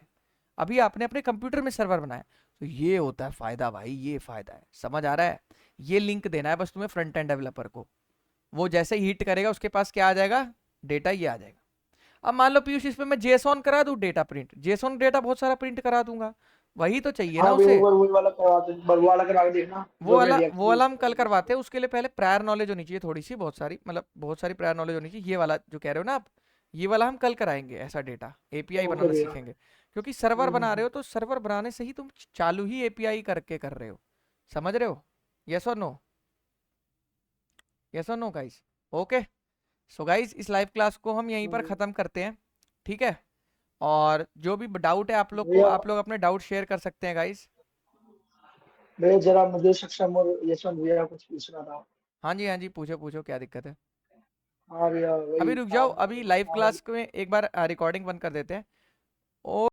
अभी आपने अपने कंप्यूटर में सर्वर बनाया, तो ये होता है फायदा भाई, ये फायदा है। समझ आ रहा है? ये लिंक देना है बस तुम्हें फ्रंट एंड डेवलपर को, वो जैसे ही हिट करेगा उसके पास क्या आ जाएगा, डेटा ये आ जाएगा। अब मान लो पीयूष इस पे मैं जेसॉन करा दूं, डेटा प्रिंट, जेसॉन डेटा बहुत सारा प्रिंट करा दूंगा, वही तो चाहिए ना हाँ भैया उसे। एक बार वही वाला करवा दे, वो वाला करा के देखना जो हमने रिएक्ट वो वाला हम कल करवाते हैं। उसके लिए पहले प्रायर नॉलेज होनी चाहिए थोड़ी सी, बहुत सारी, मतलब बहुत सारी प्रायर नॉलेज होनी चाहिए। ये वाला जो कह रहे हो ना आप, ये वाला हम कल कराएंगे, ऐसा डेटा एपीआई ओके बनाना भैया। सीखेंगे। क्योंकि सर्वर बना रहे हो तो सर्वर बनाने से ही तुम चालू ही एपीआई करके कर रहे हो। समझ रहे हो? यस और नो? यस और no guys? Okay. So guys इस लाइव क्लास को हम यहीं पर ख़त्म करते हैं, ठीक है। और जो भी डाउट है आप लोग को, भैया आप लोग अपने डाउट शेयर कर सकते हैं गाइस। भैया जरा मुझे सक्षम और यशवंत भैया कुछ पूछना था। हाँ जी पूछो पूछो, क्या दिक्कत है? हाँ भैया अभी वही रुक जाओ, काम अभी लाइव क्लास में एक बार रिकॉर्डिंग बंद कर देते हैं। ओ